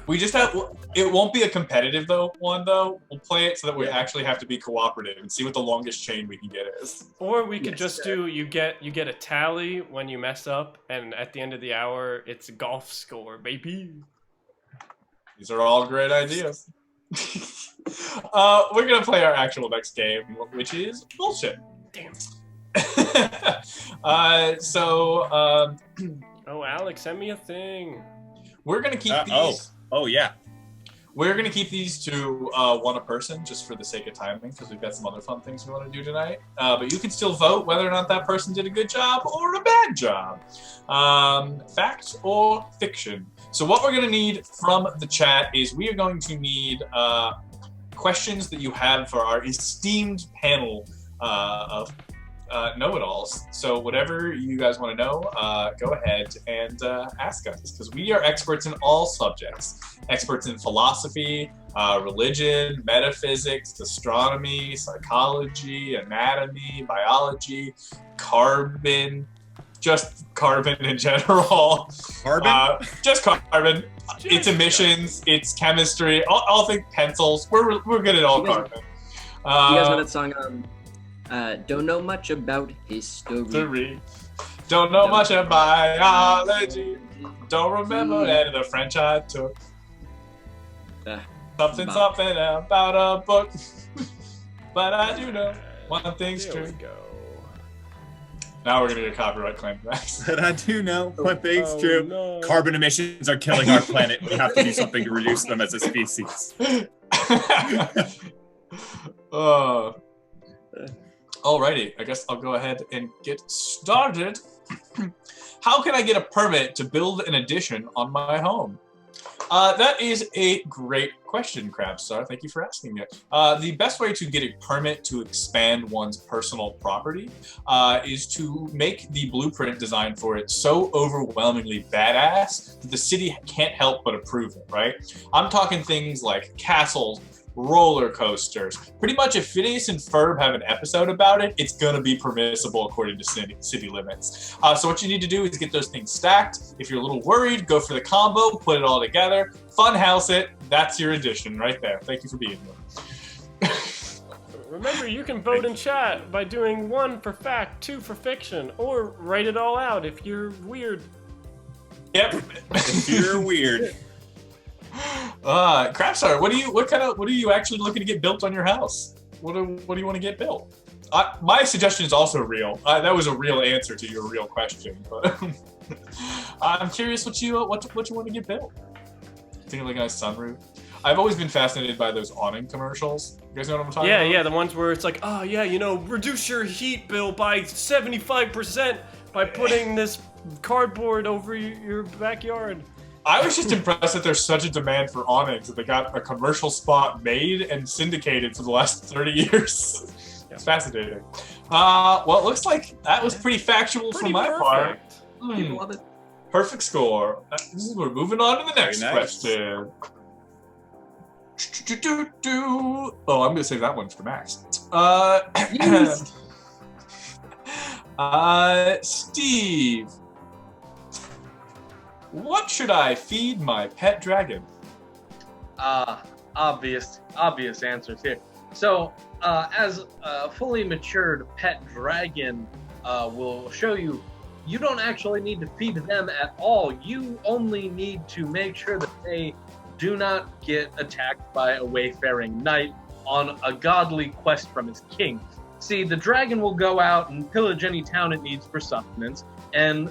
We just have. It won't be a competitive one though. We'll play it so that we actually have to be cooperative and see what the longest chain we can get is. Or we could just do you get a tally when you mess up, and at the end of the hour it's a golf score, baby. These are all great ideas. We're gonna play our actual next game, which is bullshit. Damn. Oh, Alex, send me a thing. We're gonna keep these. Oh yeah. We're gonna keep these to one a person, just for the sake of timing, because we've got some other fun things we want to do tonight. But you can still vote whether or not that person did a good job or a bad job. Fact or fiction. So what we're gonna need from the chat is we are going to need questions that you have for our esteemed panel of know-it-alls. So whatever you guys want to know, go ahead and ask us, because we are experts in all subjects. Experts in philosophy, religion, metaphysics, astronomy, psychology, anatomy, biology, carbon, just carbon in general. Carbon? Just carbon. It's emissions. It's chemistry. I'll think pencils. We're good at all carbon. You guys know that song? Don't know much about history. Don't know much about biology. Don't remember any of the French I took. Something about a book. But I do know one thing's true. We go. Now we're gonna get a copyright claim back. But I do know one thing's true. No. Carbon emissions are killing our planet. We have to do something to reduce them as a species. Alrighty, I guess I'll go ahead and get started. How can I get a permit to build an addition on my home? That is a great question, Crabstar. Thank you for asking it. The best way to get a permit to expand one's personal property is to make the blueprint design for it so overwhelmingly badass that the city can't help but approve it, right? I'm talking things like castles, roller coasters. Pretty much if Phineas and Ferb have an episode about it, it's gonna be permissible according to city limits. So what you need to do is get those things stacked. If you're a little worried, go for the combo, put it all together, fun house it. That's your addition right there. Thank you for being here. Remember, you can vote in chat by doing 1 for fact, 2 for fiction, or write it all out if you're weird. Yep. If you're weird. Crabstar, what are you actually looking to get built on your house? What do you want to get built? My suggestion is also real. That was a real answer to your real question, but I'm curious what you want to get built. Think like a nice sunroof. I've always been fascinated by those awning commercials. You guys know what I'm talking about? Yeah, the ones where it's like, oh yeah, reduce your heat bill by 75% by putting this cardboard over your backyard. I was just impressed that there's such a demand for awnings that they got a commercial spot made and syndicated for the last 30 years. It's fascinating. Well, it looks like that was pretty factual from my part. Love it. Perfect score. We're moving on to the next nice. question. Oh, I'm gonna save that one for Max. Steve. What should I feed my pet dragon? Obvious answers here. So, as a fully matured pet dragon will show you, you don't actually need to feed them at all. You only need to make sure that they do not get attacked by a wayfaring knight on a godly quest from his king. See, the dragon will go out and pillage any town it needs for sustenance, and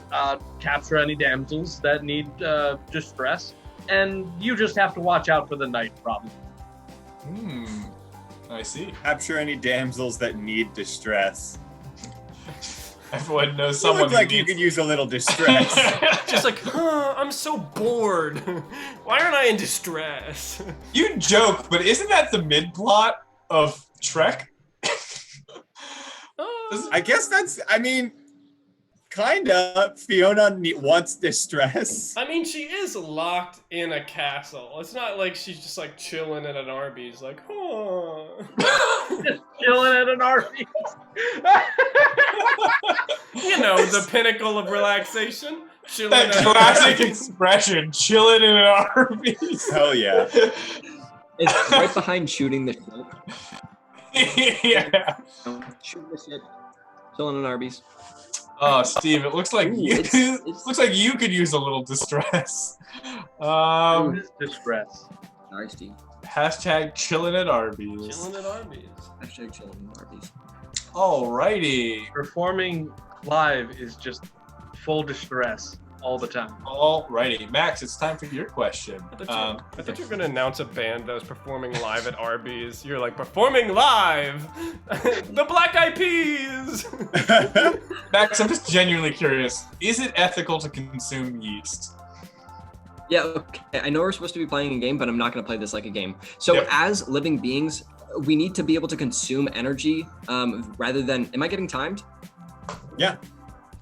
capture any damsels that need distress, and you just have to watch out for the knight problem. I see. Capture any damsels that need distress. Everyone knows You someone look like who you needs... could use a little distress. Just like, I'm so bored. Why aren't I in distress? You joke, but isn't that the mid-plot of Trek? I guess kinda. Fiona wants distress. I mean, she is locked in a castle. It's not like she's just like chilling at an Arby's, like, Just chilling at an Arby's. The pinnacle of relaxation. Chilling That at classic expression, chilling in an Arby's. Hell yeah. It's right behind shooting the shit. Yeah. Shooting the shit. Chilling in Arby's. Oh, Steve, it looks like it's- looks like you could use a little distress. Distress. Sorry, Steve. Hashtag chilling at Arby's. Chilling at Arby's. Hashtag chilling in Arby's. Alrighty. Performing live is just full distress all the time. Alrighty. Max, it's time for your question. I thought you were going to announce a band that was performing live at Arby's. You're like, performing live! The Black Eyed Peas! Max, I'm just genuinely curious. Is it ethical to consume yeast? Yeah, okay. I know we're supposed to be playing a game, but I'm not going to play this like a game. So Yep. as living beings, we need to be able to consume energy rather than... Am I getting timed? Yeah.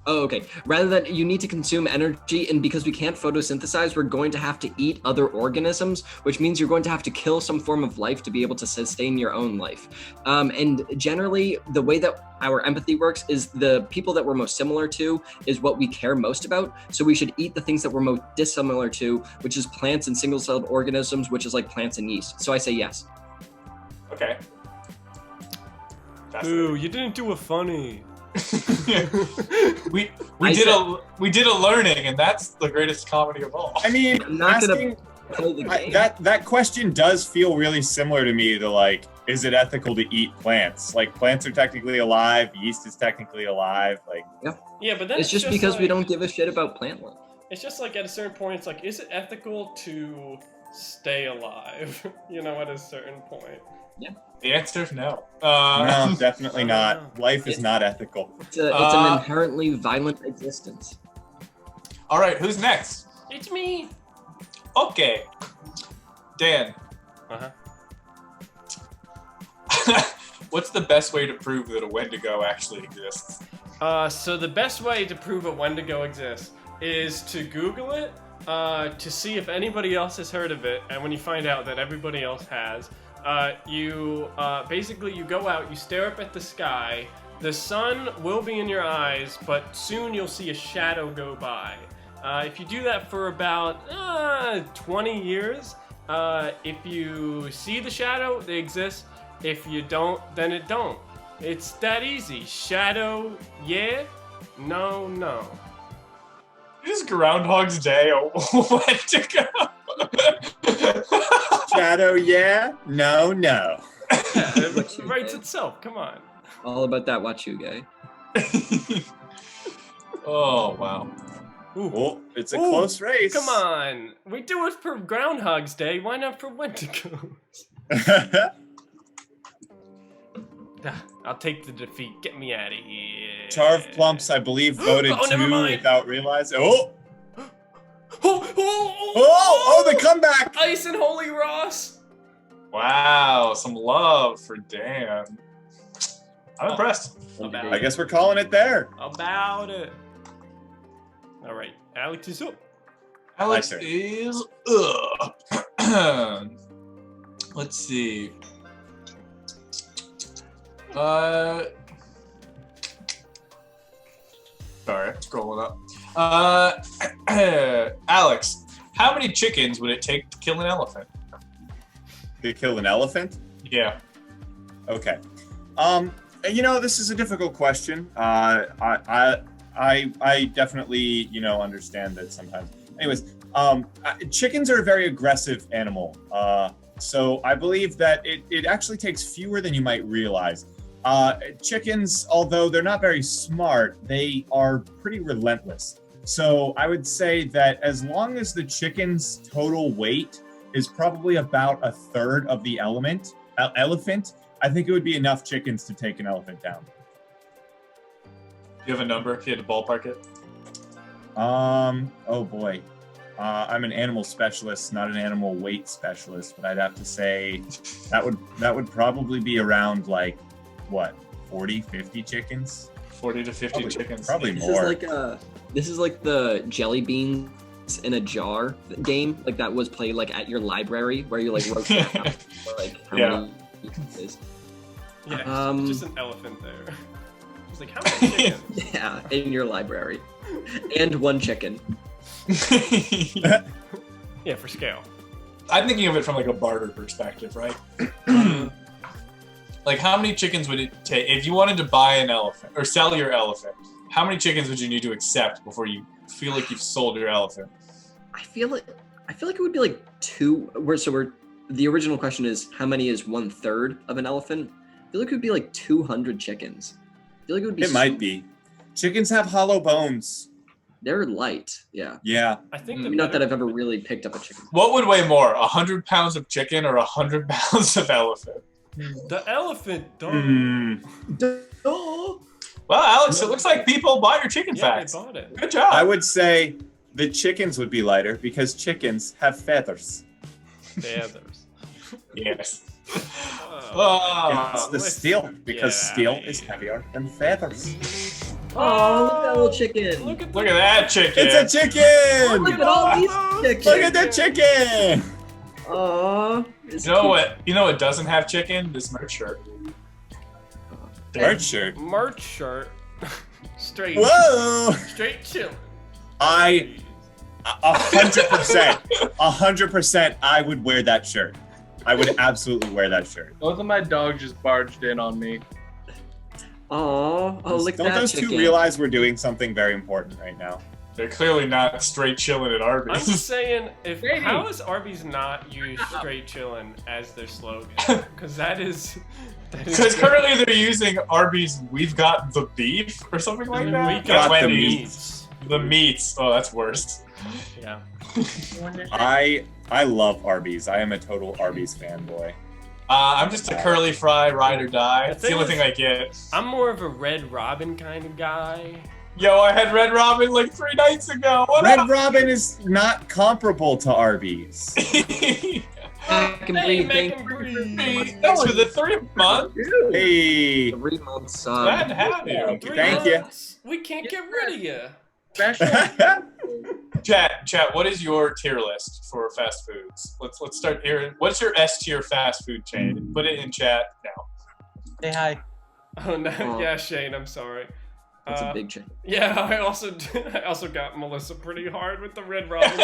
Oh, okay. Rather than you need to consume energy, and because we can't photosynthesize, we're going to have to eat other organisms, which means you're going to have to kill some form of life to be able to sustain your own life. And generally, the way that our empathy works is the people that we're most similar to is what we care most about. So we should eat the things that we're most dissimilar to, which is plants and single-celled organisms, which is like plants and yeast. So I say yes. Okay. Ooh, you didn't do a funny. we did a learning, and that's the greatest comedy of all. I mean, I'm not asking, play the game. that question does feel really similar to me to like, is it ethical to eat plants? Like, plants are technically alive, yeast is technically alive. Like, Yeah, but then It's just because like, we don't give a shit about plant life. It's just like at a certain point, it's like, is it ethical to stay alive? You know, at a certain point. Yeah. The answer is no. no, definitely not. Life is not ethical. It's an inherently violent existence. All right, who's next? It's me. Okay. Dan. Uh-huh. What's the best way to prove that a Wendigo actually exists? So the best way to prove a Wendigo exists is to Google it, to see if anybody else has heard of it, and when you find out that everybody else has, you basically you go out, you stare up at the sky, the sun will be in your eyes, but soon you'll see a shadow go by. If you do that for about 20 years, if you see the shadow, they exist. If you don't, then it don't. It's that easy. Shadow, yeah, no, no. Is Groundhog's Day a Wendigo? Shadow, yeah? No, no. Yeah, it writes itself. Come on. All about that Wachu guy. Oh, wow. Oh, it's a close race. Come on. We do it for Groundhog's Day. Why not for Wendigos? I'll take the defeat. Get me out of here. Charv Plumps, I believe, voted never 2 mind. without realizing. Oh! Oh, the comeback! Ice and Holy Ross. Wow, some love for Dan. I'm impressed. I guess we're calling it there. About it. All right, Alex is up. Alex My turn. is up. Let's see. Sorry, scrolling up. Alex, how many chickens would it take to kill an elephant? To kill an elephant? Yeah. Okay. This is a difficult question. I definitely, understand that sometimes. Anyways, chickens are a very aggressive animal. So I believe that it actually takes fewer than you might realize. Chickens, although they're not very smart, they are pretty relentless. So I would say that as long as the chicken's total weight is probably about a third of the elephant, I think it would be enough chickens to take an elephant down. Do you have a number if you had to ballpark it? Oh boy. I'm an animal specialist, not an animal weight specialist, but I'd have to say that would probably be around like, what, 40, 50 chickens? 40 to 50 chickens. Probably more. This is like the jelly beans in a jar game, like that was played like at your library where you like wrote down like how many pieces. Yeah, just an elephant there. It's like, how many chickens? Yeah, in your library. And one chicken. Yeah, for scale. I'm thinking of it from like a barter perspective, right? Like, how many chickens would it take if you wanted to buy an elephant or sell your elephant? How many chickens would you need to accept before you feel like you've sold your elephant? I feel like it would be like the original question is how many is 1/3 of an elephant? I feel like it would be like 200 chickens. I feel like it would be. It might be. Chickens have hollow bones. They're light, yeah. Yeah. I think not that I've ever really picked up a chicken. What would weigh more, 100 pounds of chicken or 100 pounds of elephant? The elephant, Well, Alex, it looks like people bought your chicken facts. They bought it. Good job. I would say the chickens would be lighter because chickens have feathers. Feathers. Yes. It's the steel because steel is heavier than feathers. Oh, look at that little chicken. Look at that chicken. It's a chicken. Look at all these chickens. Look at the chicken. Aw. You know what doesn't have chicken? This merch shirt. Merch shirt. Merch shirt. Straight. Whoa. Straight chill. 100%, I would wear that shirt. I would absolutely wear that shirt. Both of my dogs just barged in on me. Oh, look at that Don't those chicken. two realize we're doing something very important right now? They're clearly not straight chilling at I'm just Arby's. saying, how is Arby's not use straight chillin' as their slogan? Because that is Because currently they're using Arby's "We've got the beef" or something like that. We got That's the Wendy's. meats. The meats. Oh, that's worse. Yeah. I love Arby's. I am a total Arby's fanboy. I'm just a curly fry, ride or die. It's the only thing I get. I'm more of a Red Robin kind of guy. Yo, I had Red Robin like 3 nights ago. What Red up? Robin is not comparable to Arby's. Mac and Hey, brie, Mac thank and Brie. Thanks for the 3 months. Hey. 3 months. Glad to have you. 3 Thank you. months. We can't get rid of you. Special. Chat. What is your tier list for fast foods? Let's start here. What's your S tier fast food chain? Put it in chat now. Say hi. Oh no, yeah, Shane, I'm sorry. That's a big chain. Yeah, I also got Melissa pretty hard with the Red Robin.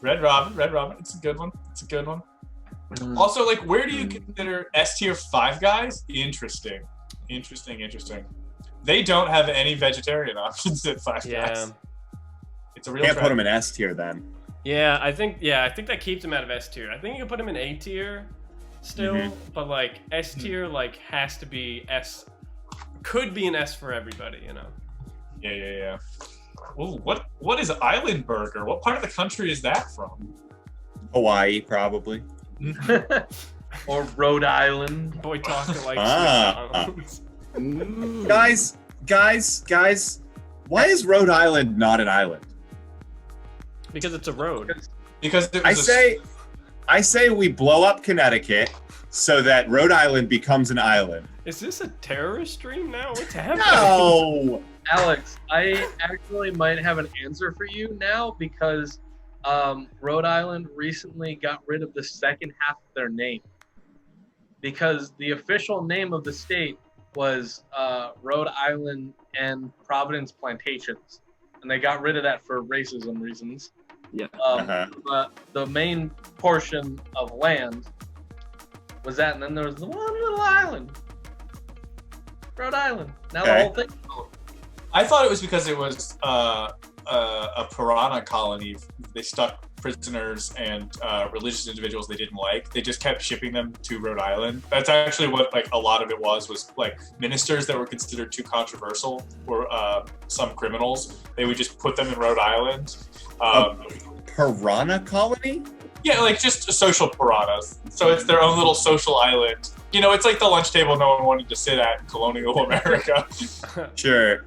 Red Robin. It's a good one. Also, like, where do you consider S tier Five Guys? Interesting. They don't have any vegetarian options at Five Guys. It's a real. Can't trend. put them in S tier then. Yeah, I think that keeps him out of S tier. I think you can put him in A tier still, but like S tier like has to be S. Could be an S for everybody, you know. Yeah. Ooh, what is Island Burger? What part of the country is that from? Hawaii, probably. Or Rhode Island. Boy talking like McDonald's. Guys, why is Rhode Island not an island? Because it's a road. Because it was I say we blow up Connecticut so that Rhode Island becomes an island. Is this a terrorist stream now? What's happening? No! Alex, I actually might have an answer for you now because Rhode Island recently got rid of the second half of their name. Because the official name of the state was Rhode Island and Providence Plantations. And they got rid of that for racism reasons. Yeah. But the main portion of land was that, and then there was the one little island. Rhode Island. Now the whole thing. I thought it was because it was a piranha colony. They stuck prisoners and religious individuals they didn't like. They just kept shipping them to Rhode Island. That's actually what like a lot of it was like ministers that were considered too controversial or some criminals. They would just put them in Rhode Island. Piranha colony? Yeah, like just social piranhas. So it's their own little social island. You know, it's like the lunch table no one wanted to sit at in colonial America. Sure.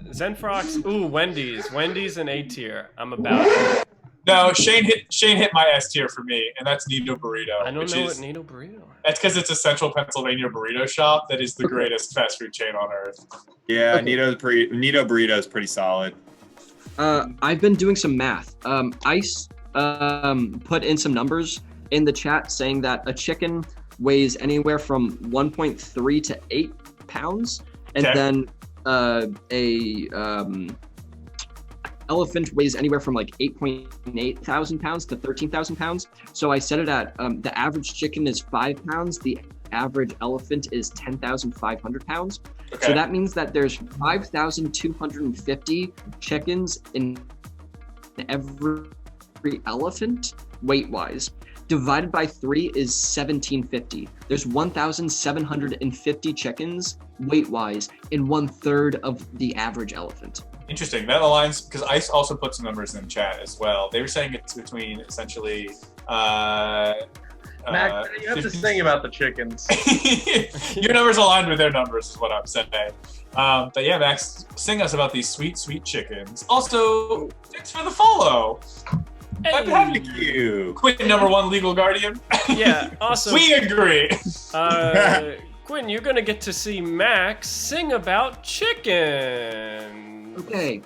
Zenfrox. Ooh, Wendy's. Wendy's in A tier. I'm about it. No, Shane hit my S tier for me, and that's Nito Burrito. I don't know what Nito Burrito is. That's because it's a central Pennsylvania burrito shop that is the greatest fast food chain on earth. Yeah, Nito Burrito is pretty solid. I've been doing some math. Ice put in some numbers in the chat saying that a chicken weighs anywhere from 1.3 to 8 pounds, and then elephant weighs anywhere from like 8.8 thousand pounds to 13,000 pounds. So I set it at the average chicken is 5 pounds. The average elephant is 10,500 pounds. Okay. So that means that there's 5,250 chickens in every elephant weight-wise. Divided by 3 is 1,750. There's 1,750 chickens weight-wise in 1/3 of the average elephant. Interesting. That aligns because Ice also put some numbers in chat as well. They were saying it's between essentially. Mac, you have to sing about the chickens. Your numbers aligned with their numbers, is what I'm saying. But yeah, Max, sing us about these sweet, sweet chickens. Also, thanks for the follow. Hey. Thank you. Quit #1 legal guardian. Yeah, awesome. We agree. Quinn, you're gonna get to see Max sing about chicken. Okay.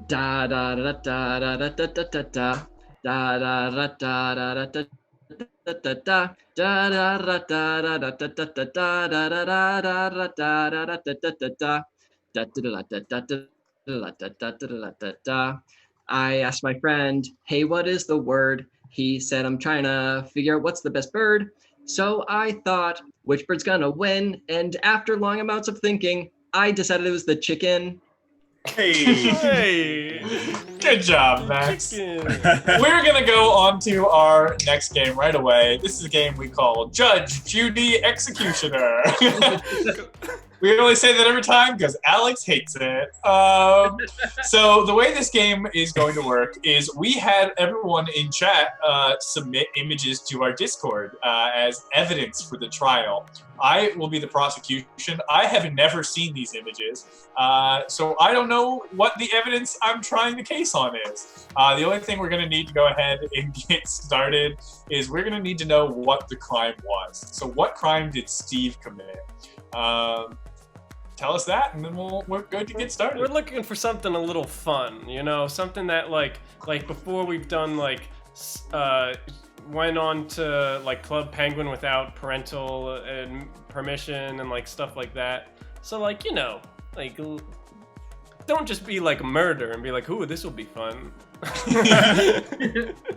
Da da da da da da da da da da da da da da da da I asked my friend, hey, what is the word? He said, I'm trying to figure out what's the best bird. So I thought, which bird's gonna win? And after long amounts of thinking, I decided it was the chicken. Hey. Good job, Max. We're gonna go on to our next game right away. This is a game we call Judge, Judy, Executioner. We only say that every time because Alex hates it. So the way this game is going to work is we had everyone in chat submit images to our Discord as evidence for the trial. I will be the prosecution. I have never seen these images, so I don't know what the evidence I'm trying the case on is. The only thing we're going to need to go ahead and get started is we're going to need to know what the crime was. So what crime did Steve commit? Tell us that, and then we're good to get started. We're looking for something a little fun, you know, something that like before we've done went on to like Club Penguin without parental permission and like stuff like that. So like, you know, like don't just be like murder and be like, ooh, this will be fun.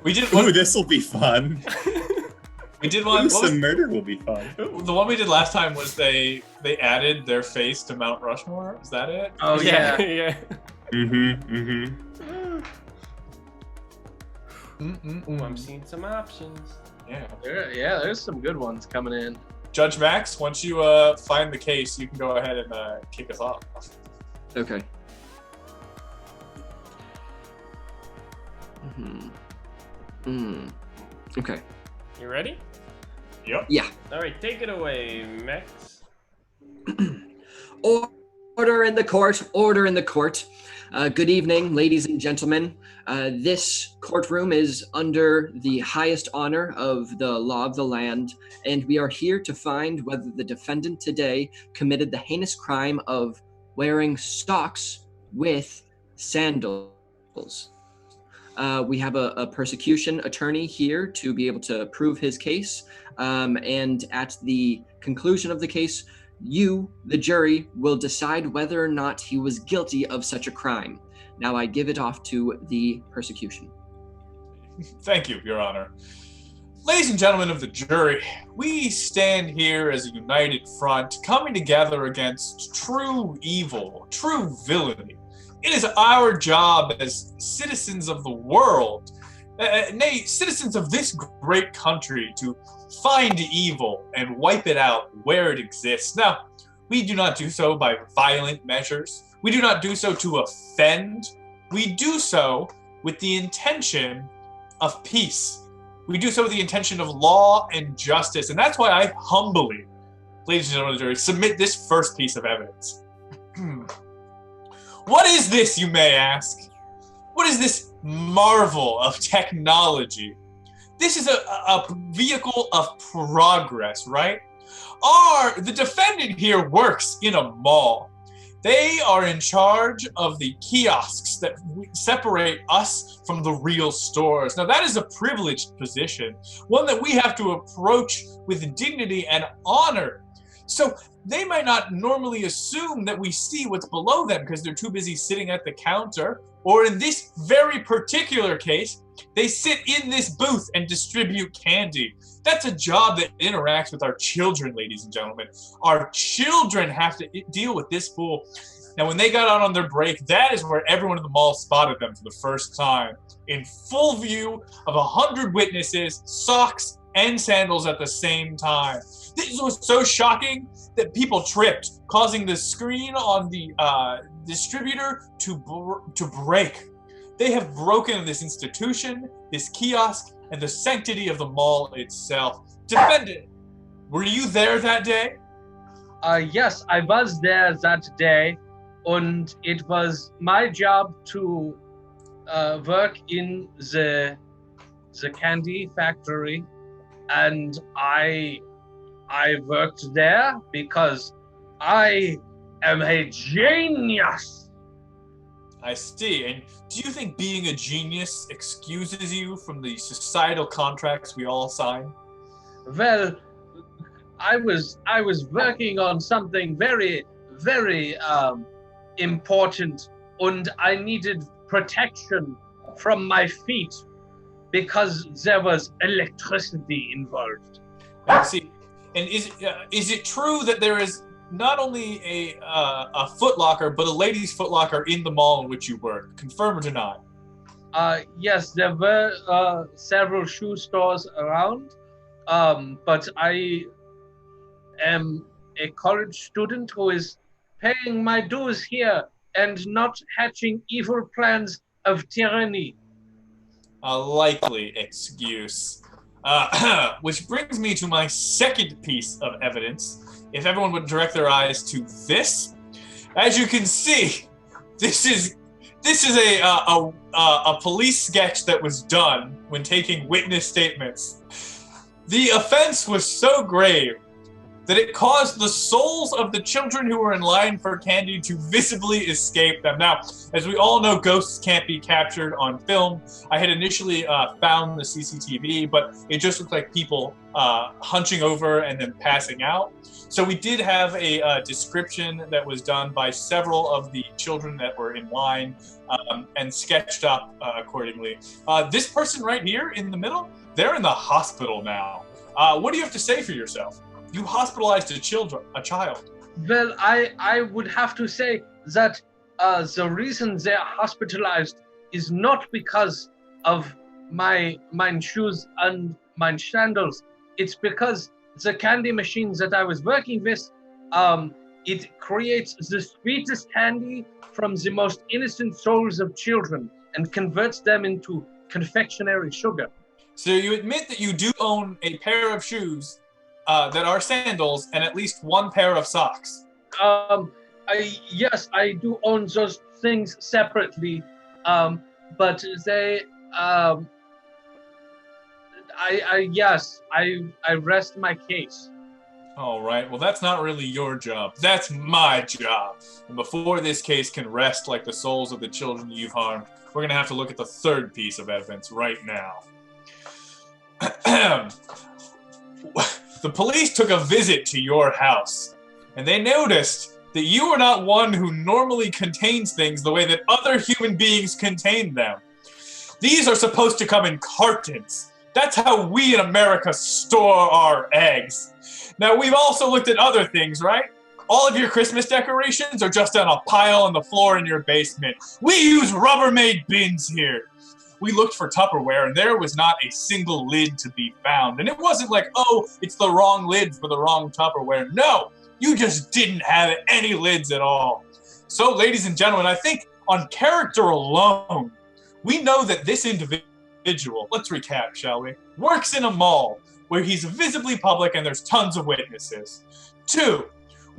We did. Ooh, this will be fun. We did one. Some murder will be fun. The one we did last time was they added their face to Mount Rushmore. Is that it? Oh yeah. Yeah. Mm-hmm. Ooh, I'm seeing some options. Yeah. There's some good ones coming in. Judge Max, once you find the case, you can go ahead and kick us off. Okay. Okay. You ready? Yep. Yeah. All right, take it away, Max. Order in the court. Order in the court. Good evening, ladies and gentlemen. This courtroom is under the highest honor of the law of the land, and we are here to find whether the defendant today committed the heinous crime of wearing socks with sandals. We have a persecution attorney here to be able to prove his case, and at the conclusion of the case, you, the jury, will decide whether or not he was guilty of such a crime. Now I give it off to the persecution. Thank you, Your Honor. Ladies and gentlemen of the jury, we stand here as a united front, coming together against true evil, true villainy. It is our job as citizens of the world, nay, citizens of this great country, to find evil and wipe it out where it exists. Now, we do not do so by violent measures. We do not do so to offend. We do so with the intention of peace. We do so with the intention of law and justice. And that's why I humbly, ladies and gentlemen of the jury, submit this first piece of evidence. What is this, you may ask? What is this marvel of technology? This is a vehicle of progress, right? The defendant here works in a mall. They are in charge of the kiosks that separate us from the real stores. Now, that is a privileged position, one that we have to approach with dignity and honor. So they might not normally assume that we see what's below them because they're too busy sitting at the counter. Or in this very particular case, they sit in this booth and distribute candy. That's a job that interacts with our children, ladies and gentlemen. Our children have to deal with this fool. Now, when they got out on their break, that is where everyone in the mall spotted them for the first time. In full view of 100 witnesses, socks and sandals at the same time. This was so shocking that people tripped, causing the screen on the distributor to break. They have broken this institution, this kiosk, and the sanctity of the mall itself. Defendant, were you there that day? Yes, I was there that day, and it was my job to work in the candy factory, and I I worked there because I am a genius. I see. And do you think being a genius excuses you from the societal contracts we all sign? Well, I was working on something very, very important, and I needed protection from my feet because there was electricity involved. I see. And is it true that there is not only a Foot Locker, but a ladies' Foot Locker in the mall in which you work? Confirm or deny? Yes, there were several shoe stores around, but I am a college student who is paying my dues here and not hatching evil plans of tyranny. A likely excuse. Which brings me to my second piece of evidence. If everyone would direct their eyes to this, as you can see, this is a police sketch that was done when taking witness statements. The offense was so grave that it caused the souls of the children who were in line for candy to visibly escape them. Now, as we all know, ghosts can't be captured on film. I had initially found the CCTV, but it just looked like people hunching over and then passing out. So we did have a description that was done by several of the children that were in line and sketched up accordingly. This person right here in the middle, they're in the hospital now. What do you have to say for yourself? You hospitalized a child. Well, I would have to say that the reason they are hospitalized is not because of my shoes and my sandals. It's because the candy machines that I was working with, it creates the sweetest candy from the most innocent souls of children and converts them into confectionery sugar. So you admit that you do own a pair of shoes that are sandals and at least one pair of socks. Yes, I do own those things separately, but they, I rest my case. All right, well, that's not really your job. That's my job. And before this case can rest like the souls of the children you've harmed, we're going to have to look at the third piece of evidence right now. The police took a visit to your house, and they noticed that you are not one who normally contains things the way that other human beings contain them. These are supposed to come in cartons. That's how we in America store our eggs. Now, we've also looked at other things, right? All of your Christmas decorations are just on a pile on the floor in your basement. We use Rubbermaid bins here. We looked for Tupperware, and there was not a single lid to be found. And it wasn't like, oh, it's the wrong lid for the wrong Tupperware. No, you just didn't have any lids at all. So, ladies and gentlemen, I think on character alone, we know that this individual, let's recap, shall we, works in a mall where he's visibly public and there's tons of witnesses. 2,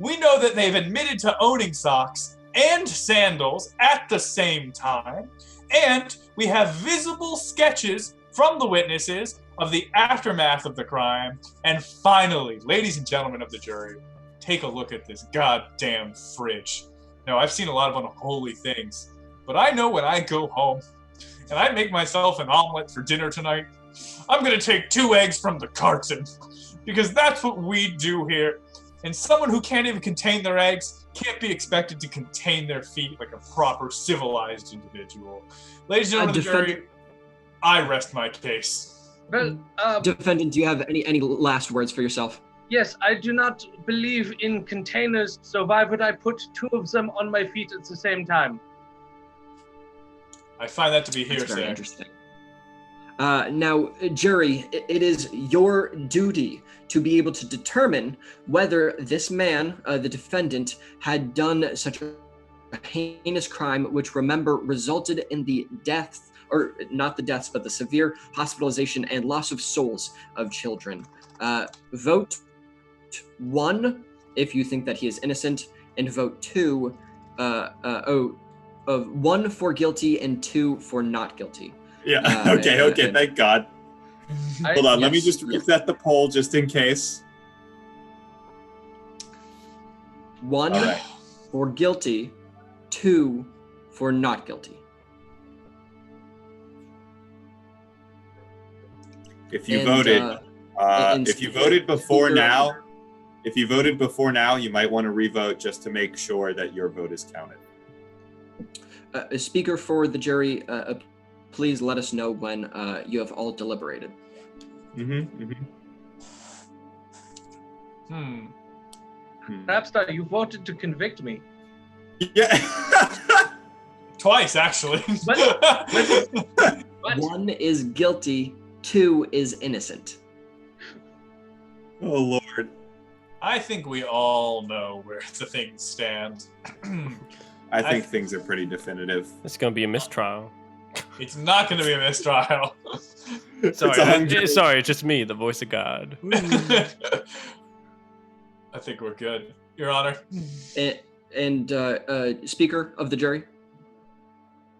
we know that they've admitted to owning socks and sandals at the same time. And we have visible sketches from the witnesses of the aftermath of the crime. And finally, ladies and gentlemen of the jury, take a look at this goddamn fridge. Now, I've seen a lot of unholy things, but I know when I go home and I make myself an omelet for dinner tonight, I'm going to take 2 eggs from the carton because that's what we do here. And someone who can't even contain their eggs can't be expected to contain their feet like a proper civilized individual. Ladies and gentlemen of the jury, I rest my case. Well, Defendant, do you have any last words for yourself? Yes, I do not believe in containers, so why would I put 2 of them on my feet at the same time? I find that to be That's hearsay. very interesting. Now, jury, it is your duty to be able to determine whether this man, the defendant, had done such a heinous crime, which, remember, resulted in the death, or not the deaths, but the severe hospitalization and loss of souls of children. Vote 1 if you think that he is innocent, and vote 2, 1 for guilty and 2 for not guilty. Yeah, okay, thank God. Hold on, let me just reset the poll just in case. 1 All right. for guilty, 2 for not guilty. If you And, voted, and if you voted before speaker- now, you might want to revote just to make sure that your vote is counted. A speaker for the jury, please let us know when you have all deliberated. Napstar, you voted to convict me. Yeah. Twice, actually. What? 1 is guilty, 2 is innocent. Oh Lord. I think we all know where the things stand. I think things are pretty definitive. It's gonna be a mistrial. It's not going to be a mistrial. Sorry, it's just me, the voice of God. I think we're good, Your Honor. And speaker of the jury?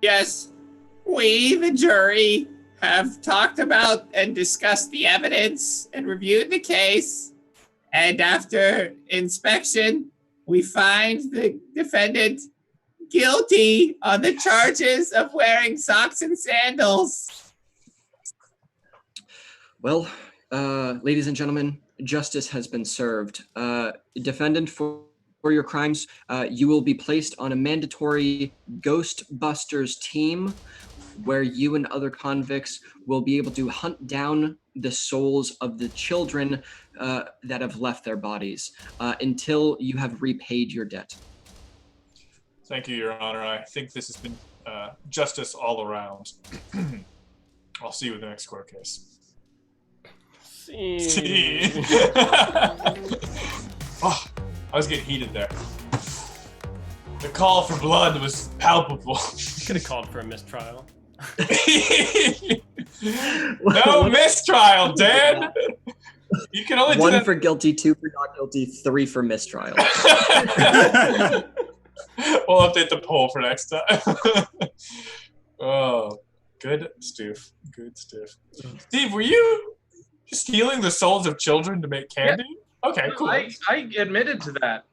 Yes, we, the jury, have talked about and discussed the evidence and reviewed the case. And after inspection, we find the defendant guilty on the charges of wearing socks and sandals. Well, ladies and gentlemen, justice has been served. Defendant, for your crimes, you will be placed on a mandatory Ghostbusters team where you and other convicts will be able to hunt down the souls of the children that have left their bodies until you have repaid your debt. Thank you, Your Honor. I think this has been justice all around. I'll see you in the next court case. See. Oh, I was getting heated there. The call for blood was palpable. Could have called for a mistrial. No mistrial, Dan. You can only do 1 that. for guilty, 2 for not guilty, 3 for mistrial. We'll update the poll for next time. Oh, good stuff. Good stuff. Steve, were you stealing the souls of children to make candy? Yeah. Okay, cool. I admitted to that.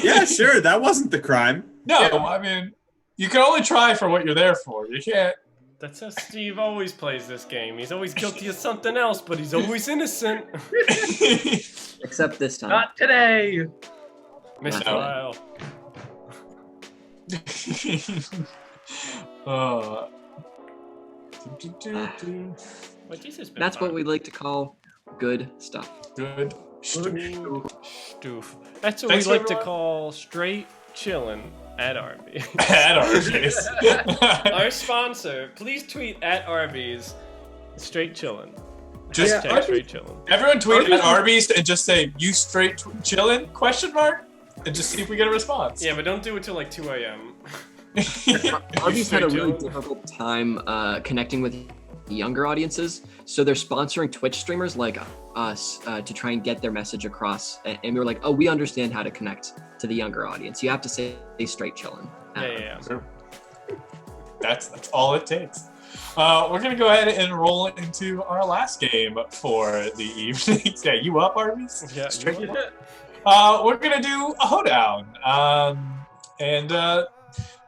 Yeah, sure. That wasn't the crime. No, I mean, you can only try for what you're there for. You can't. That's how Steve always plays this game. He's always guilty of something else, but he's always innocent. Except this time. Not today. Mistrial. Oh. That's what we like to call good stuff. Good stoof. That's what Thanks we like everyone. to call straight chillin' at Arby's. At Arby's. Our sponsor, please tweet at Arby's. Straight chillin'. Just Hashtag straight chillin'. Everyone tweet at Arby's and just say "you straight chillin?" ? And just see if we get a response. Yeah, but don't do it till like 2 a.m. Arby's had a really chillin'. difficult time connecting with younger audiences, so they're sponsoring Twitch streamers like us to try and get their message across. And we were like, oh, we understand how to connect to the younger audience. You have to say straight chillin'. Yeah. That's all it takes. We're gonna go ahead and roll into our last game for the evening. Yeah, you up, Arby's? Yeah. Straight we're gonna do a hoedown, and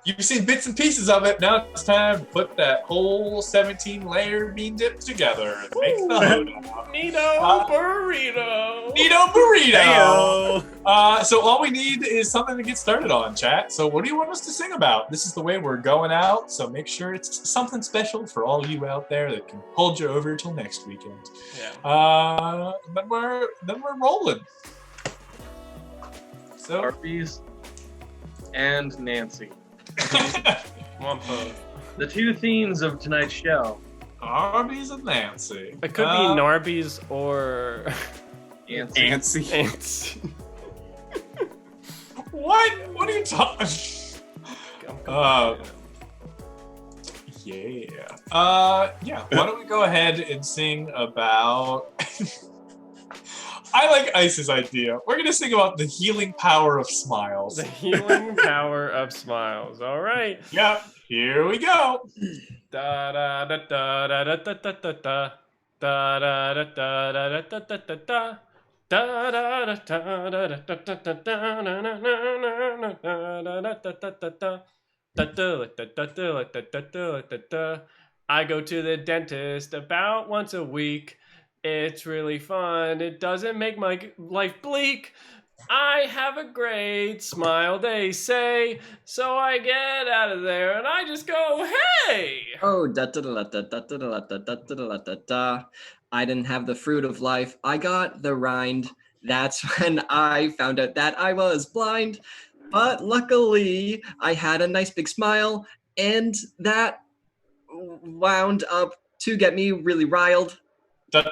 you've seen bits and pieces of it. Now it's time to put that whole 17-layer bean dip together and make the hoedown. Neato burrito. Neato burrito. Heyo. So all we need is something to get started on, chat. So what do you want us to sing about? This is the way we're going out, so make sure it's something special for all you out there that can hold you over till next weekend. Yeah. Then we're rolling. So Arby's and Nancy. Wampo. The two themes of tonight's show. Arby's and Nancy. It could be Narby's or Nancy. Antsy. What? What are you talking? Yeah. Why don't we go ahead and sing about? I like Ice's idea. We're gonna sing about the healing power of smiles. The healing power of smiles. All right. Yep. Here we go. Da da da da da da da da da da da da da da da da da da. Da da da da da da da da da na na na na na da. I go to the dentist about once a week. It's really fun. It doesn't make my life bleak. I have a great smile, they say. So I get out of there and I just go, hey! Oh, da da da da da da da da da da da da. I didn't have the fruit of life. I got the rind. That's when I found out that I was blind. But luckily, I had a nice big smile, and that wound up to get me really riled. If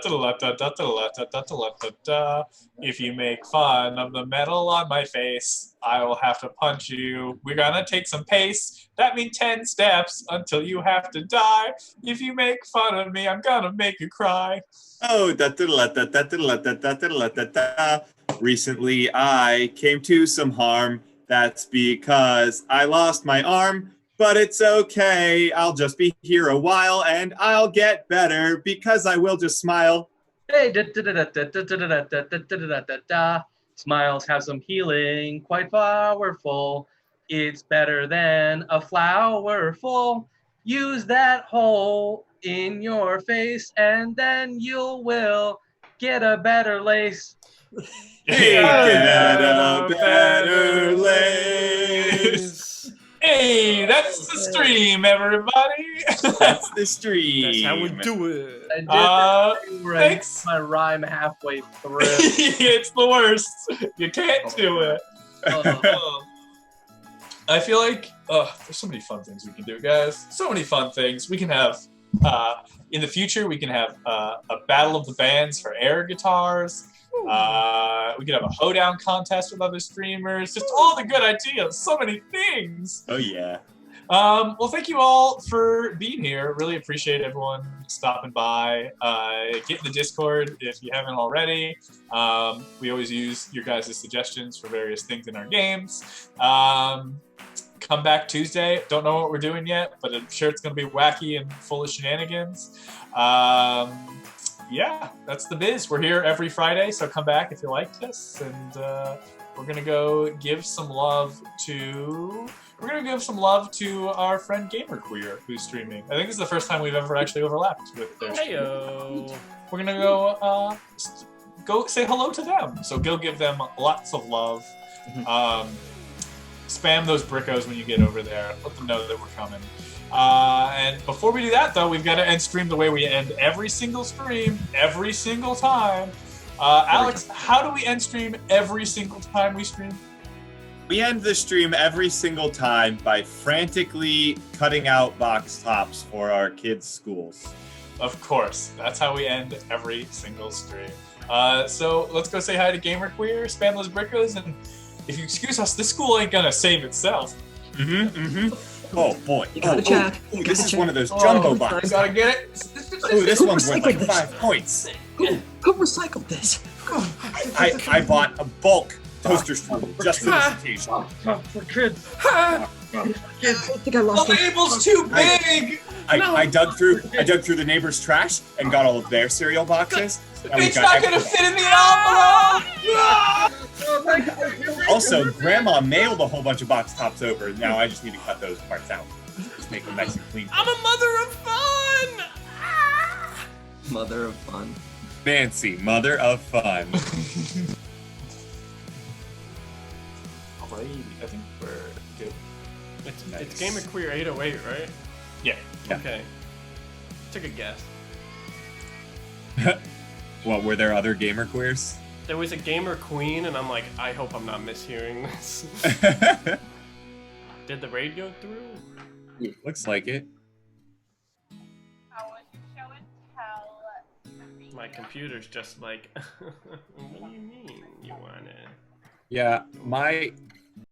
you make fun of the metal on my face, I will have to punch you. We're gonna take some pace. That means 10 steps until you have to die. If you make fun of me, I'm gonna make you cry. Oh, da da da da da da da da da da da. Recently, I came to some harm. That's because I lost my arm. But it's okay, I'll just be here a while and I'll get better because I will just smile. Hey, da da da da da da da da da da da da da. Smiles have some healing, quite powerful. It's better than a flower full. Use that hole in your face and then you will get a better lace. Hey, get a better lace. Hey, that's the stream, everybody. That's the stream. That's how we do it. I did thanks. my rhyme halfway through. It's the worst. You can't do it. I feel like there's so many fun things we can do, guys. So many fun things. We can have, in the future, we can have a battle of the bands for air guitars. We could have a hoedown contest with other streamers. Just all the good ideas. So many things. Oh, yeah. Well, thank you all for being here. Really appreciate everyone stopping by. Get in the Discord if you haven't already. We always use your guys' suggestions for various things in our games. Come back Tuesday. Don't know what we're doing yet, but I'm sure it's going to be wacky and full of shenanigans. Yeah, that's the biz. We're here every Friday, so come back if you like this. And we're going to go give some love to... We're going to give some love to our friend Gamer Queer, who's streaming. I think this is the first time we've ever actually overlapped with their stream. Heyo. We're going to go say hello to them. So go give them lots of love. Spam those brickos when you get over there. Let them know that we're coming. And before we do that, though, we've got to end stream the way we end every single stream, every single time. Alex, how do we end stream every single time we stream? We end the stream every single time by frantically cutting out box tops for our kids' schools. Of course. That's how we end every single stream. So let's go say hi to Gamer Queer, spam those brickos, and if you excuse us, this school ain't gonna save itself. Oh boy. You gotta check. This is one of those jumbo boxes. Gotta get it. Oh, this one's worth like 5 points. Go recycle this. I bought a bulk toaster strudel just for this occasion. For kids. I think I lost The label's too big! I dug through the neighbor's trash and got all of their cereal boxes. It's not gonna fit in the envelope! Also, Grandma mailed a whole bunch of box tops over. Now I just need to cut those parts out. Just make them nice and clean. I'm a mother of fun! Mother of fun. Nancy, mother of fun. Alrighty, I think we're good. It's Gamer Queer 808, right? Yeah. Okay. Took a guess. What, were there other gamer queers? There was a Gamer Queen, and I'm like, I hope I'm not mishearing this. Did the raid go through? Looks like it. My computer's just like, what do you mean you want it? Yeah, my